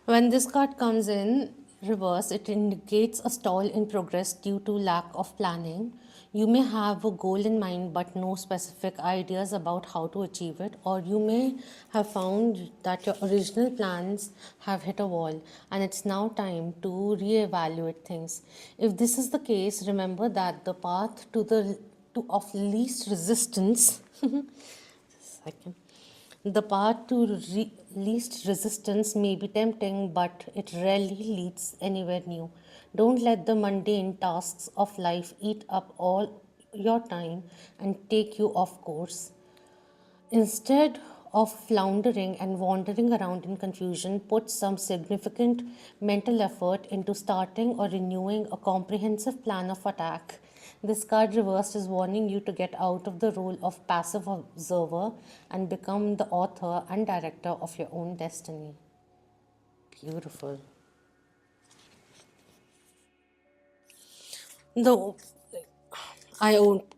When this card comes in reverse, it indicates a stall in progress due to lack of planning. You may have a goal in mind but no specific ideas about how to achieve it, or you may have found that your original plans have hit a wall and it's now time to reevaluate things. If this is the case, remember that the path of least resistance second. The path to least resistance may be tempting, but it rarely leads anywhere new. Don't let the mundane tasks of life eat up all your time and take you off course. Instead of floundering and wandering around in confusion, put some significant mental effort into starting or renewing a comprehensive plan of attack. This card reversed is warning you to get out of the role of passive observer and become the author and director of your own destiny. Beautiful. The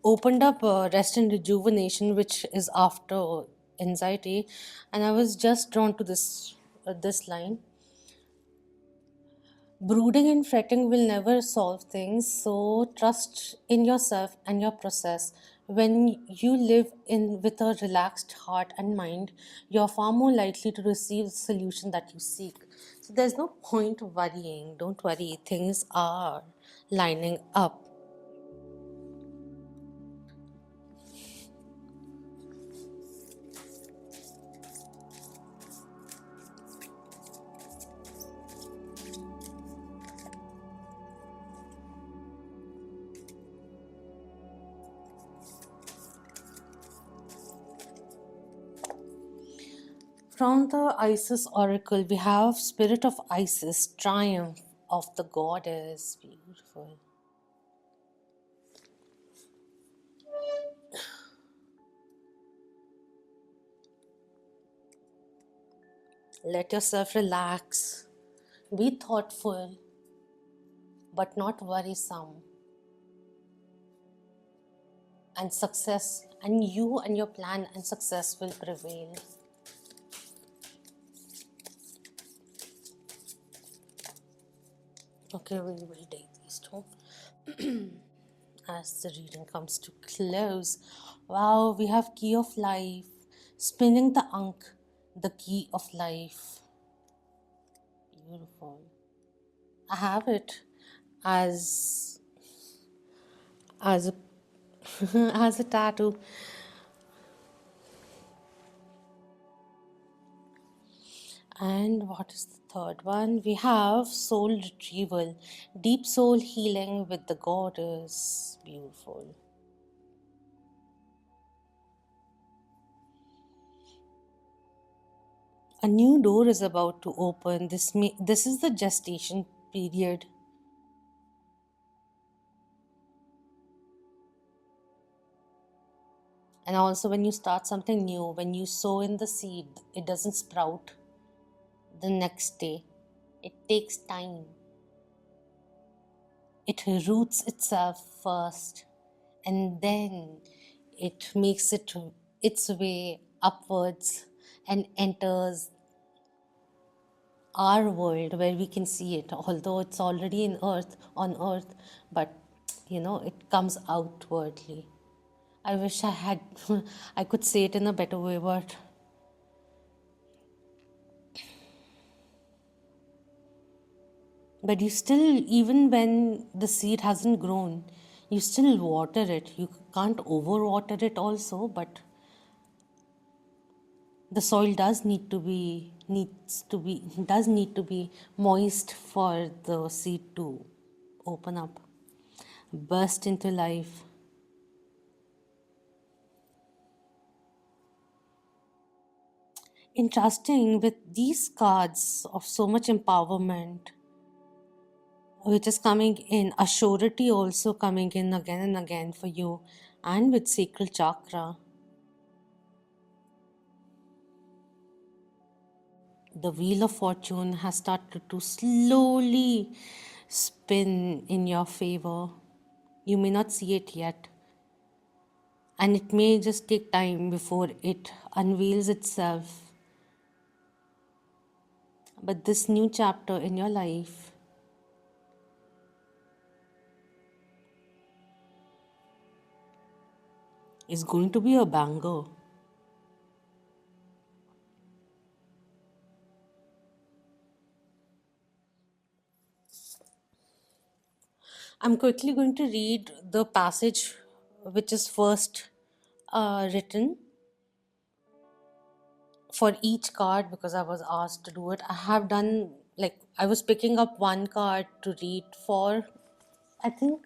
opened up rest and rejuvenation, which is after anxiety, and I was just drawn to this line. Brooding and fretting will never solve things, so trust in yourself and your process. When you live in with a relaxed heart and mind, you're far more likely to receive the solution that you seek. So there's no point worrying. Don't worry, things are lining up. From the Isis oracle, we have Spirit of Isis, Triumph of the Goddess. Beautiful. Let yourself relax. Be thoughtful, but not worrisome. And success, and you and your plan and success will prevail. Okay, we will take these two as the reading comes to close. Wow, we have Key of Life, spinning the Ankh, the Key of Life. Beautiful. I have it as as a as a tattoo. And what is the third one? We have soul retrieval, deep soul healing with the goddess. Beautiful. A new door is about to open. This is the gestation period. And also, when you start something new, when you sow in the seed, it doesn't sprout the next day. It takes time. It roots itself first, and then it makes its way upwards and enters our world where we can see it, although it's already in earth on earth, but it comes outwardly. I wish I had I could say it in a better way, but you still, even when the seed hasn't grown, you still water it. You can't overwater it also, but the soil does need to be moist for the seed to open up, burst into life. Interesting with these cards of so much empowerment, which is coming in, a surety also coming in again and again for you, and with sacral chakra. The wheel of fortune has started to slowly spin in your favor. You may not see it yet, and it may just take time before it unveils itself. But this new chapter in your life is going to be a banger. I'm quickly going to read the passage which is first written for each card because I was asked to do it. I have done, like, I was picking up one card to read for, I think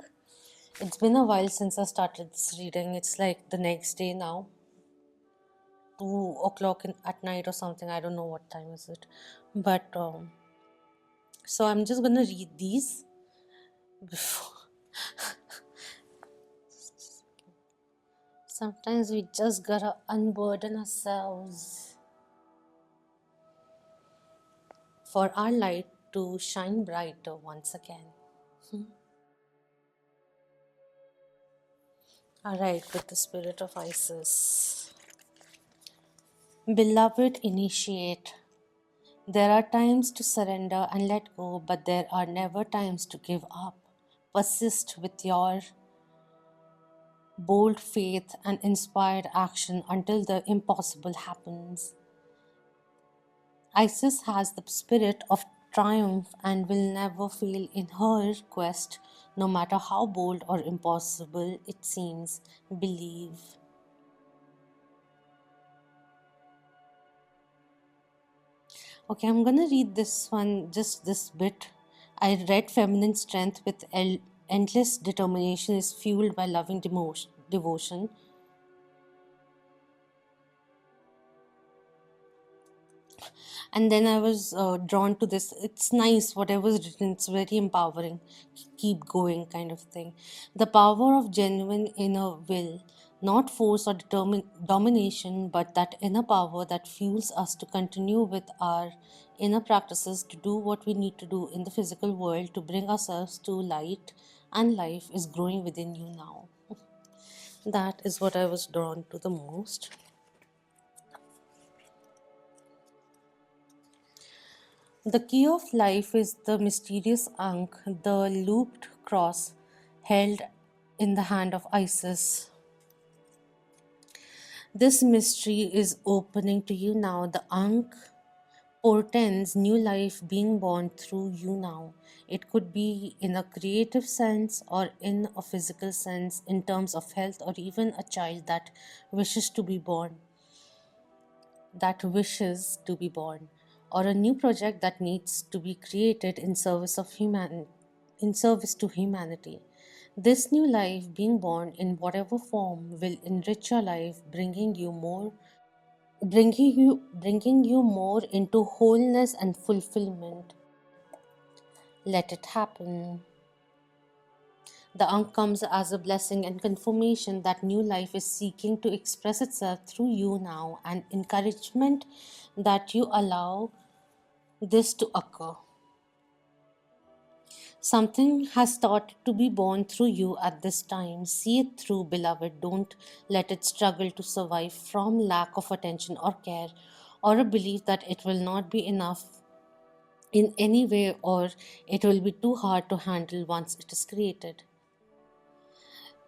it's been a while since I started this reading. It's like the next day now, 2 o'clock at night or something. I don't know what time is it. But so I'm just gonna read these before. Sometimes we just gotta unburden ourselves for our light to shine brighter once again. Alright, with the spirit of Isis. Beloved, initiate. There are times to surrender and let go, but there are never times to give up. Persist with your bold faith and inspired action until the impossible happens. Isis has the spirit of triumph and will never fail in her quest, no matter how bold or impossible it seems. Believe. Okay, I'm gonna read this one, just this bit. I read feminine strength with endless determination is fueled by loving devotion. And then I was drawn to this. It's nice, whatever's written, it's very empowering. Keep going, kind of thing. The power of genuine inner will, not force or domination, but that inner power that fuels us to continue with our inner practices to do what we need to do in the physical world to bring ourselves to light and life is growing within you now. That is what I was drawn to the most. The key of life is the mysterious Ankh, the looped cross held in the hand of Isis. This mystery is opening to you now. The Ankh portends new life being born through you now. It could be in a creative sense or in a physical sense, in terms of health, or even a child that wishes to be born. Or a new project that needs to be created in service of in service to humanity. This new life being born in whatever form will enrich your life, bringing you more into wholeness and fulfillment. Let it happen. The Ankh comes as a blessing and confirmation that new life is seeking to express itself through you now, and encouragement that you allow this to occur. Something has started to be born through you at this time. See it through, beloved. Don't let it struggle to survive from lack of attention or care, or a belief that it will not be enough in any way, or it will be too hard to handle once it is created.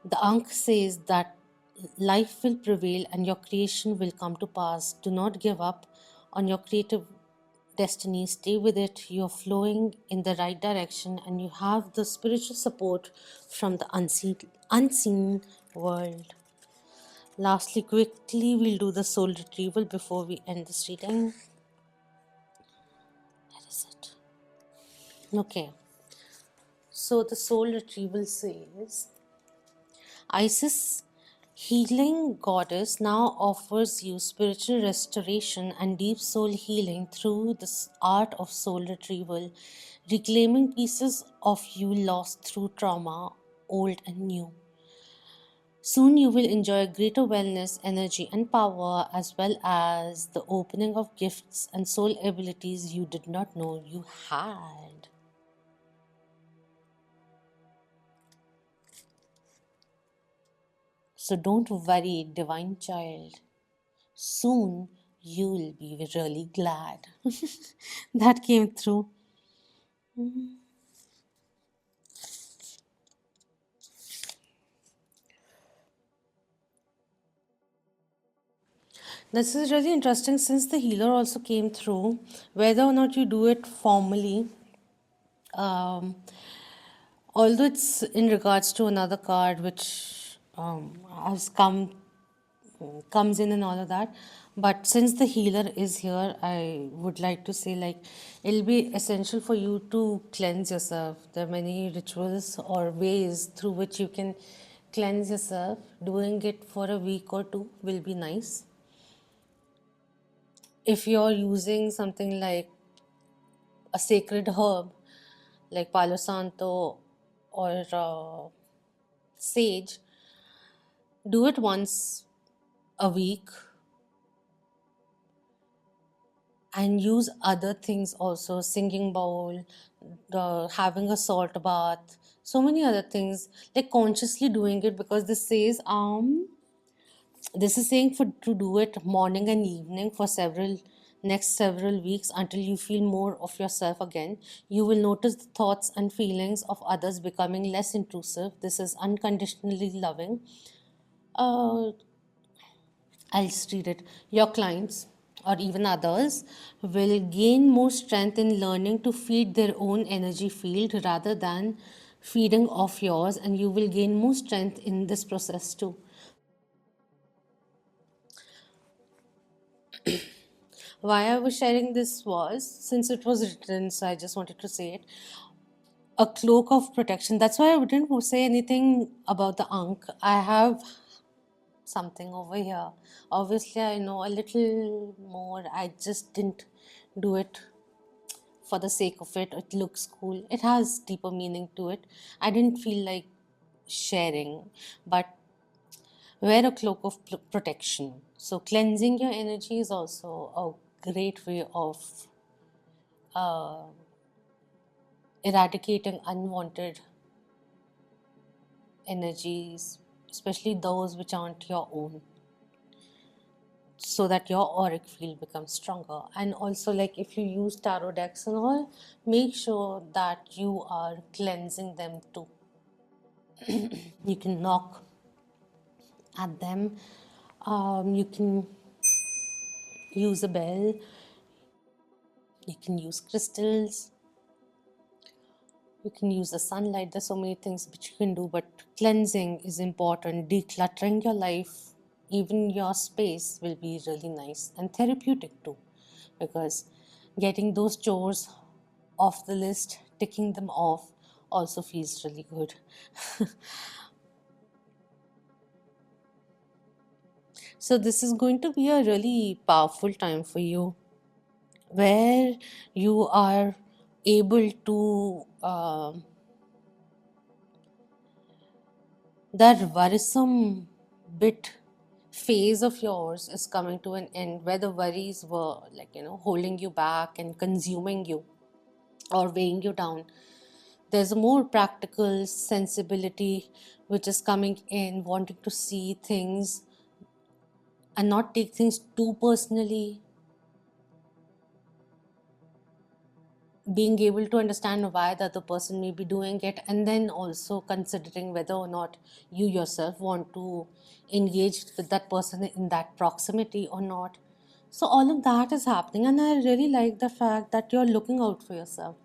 The Ankh says that life will prevail and your creation will come to pass. Do not give up on your creative destiny. Stay with it. You're flowing in the right direction and you have the spiritual support from the unseen world. Lastly, quickly, we'll do the soul retrieval before we end this reading. Where is it? Okay. So the soul retrieval says, Isis, healing goddess, now offers you spiritual restoration and deep soul healing through the art of soul retrieval, reclaiming pieces of you lost through trauma, old and new. Soon you will enjoy greater wellness, energy, and power, as well as the opening of gifts and soul abilities you did not know you had. So don't worry, divine child. Soon you'll be really glad. That came through. This is really interesting since the healer also came through. Whether or not you do it formally, um, although it's in regards to another card which has comes in and all of that, but since the healer is here, I would like to say, like, it'll be essential for you to cleanse yourself. There are many rituals or ways through which you can cleanse yourself. Doing it for a week or two will be nice. If you're using something like a sacred herb like Palo Santo or sage, do it once a week and use other things also, singing bowl, having a salt bath, so many other things, like consciously doing it, because this is saying for to do it morning and evening for several weeks until you feel more of yourself again. You will notice the thoughts and feelings of others becoming less intrusive. This is unconditionally loving. uh, I'll just read it. Your clients or even others will gain more strength in learning to feed their own energy field rather than feeding off yours, and you will gain more strength in this process too. Why I was sharing this was, since it was written, so I just wanted to say it. A cloak of protection. That's why I didn't say anything about the Ankh. I have something over here. Obviously, I know a little more. I just didn't do it for the sake of it. It looks cool. It has deeper meaning to it. I didn't feel like sharing, but wear a cloak of protection. So, cleansing your energy is also a great way of uh, eradicating unwanted energies, especially those which aren't your own, so that your auric field becomes stronger. And also, like if you use tarot decks and all, make sure that you are cleansing them too. You can knock at them, you can use a bell, you can use crystals, you can use the sunlight. There's so many things which you can do, but cleansing is important. Decluttering your life, even your space, will be really nice and therapeutic too, because getting those chores off the list, ticking them off, also feels really good. So, this is going to be a really powerful time for you, where you are able to that worrisome bit phase of yours is coming to an end, where the worries were, like, holding you back and consuming you or weighing you down. There's a more practical sensibility which is coming in, wanting to see things and not take things too personally, being able to understand why the other person may be doing it, and then also considering whether or not you yourself want to engage with that person in that proximity or not. So all of that is happening, and I really like the fact that you're looking out for yourself.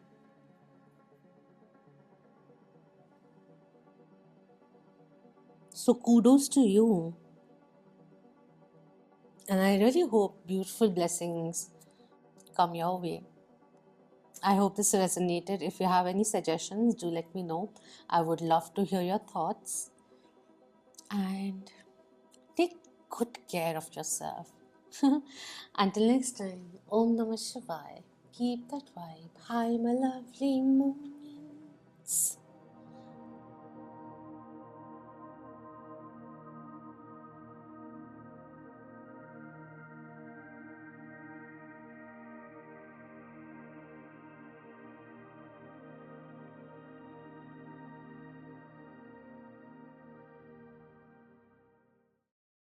So kudos to you, and I really hope beautiful blessings come your way. I hope this resonated. If you have any suggestions, do let me know. I would love to hear your thoughts. And take good care of yourself. Until next time, Om Namah Shivaya. Keep that vibe high, my lovely moments.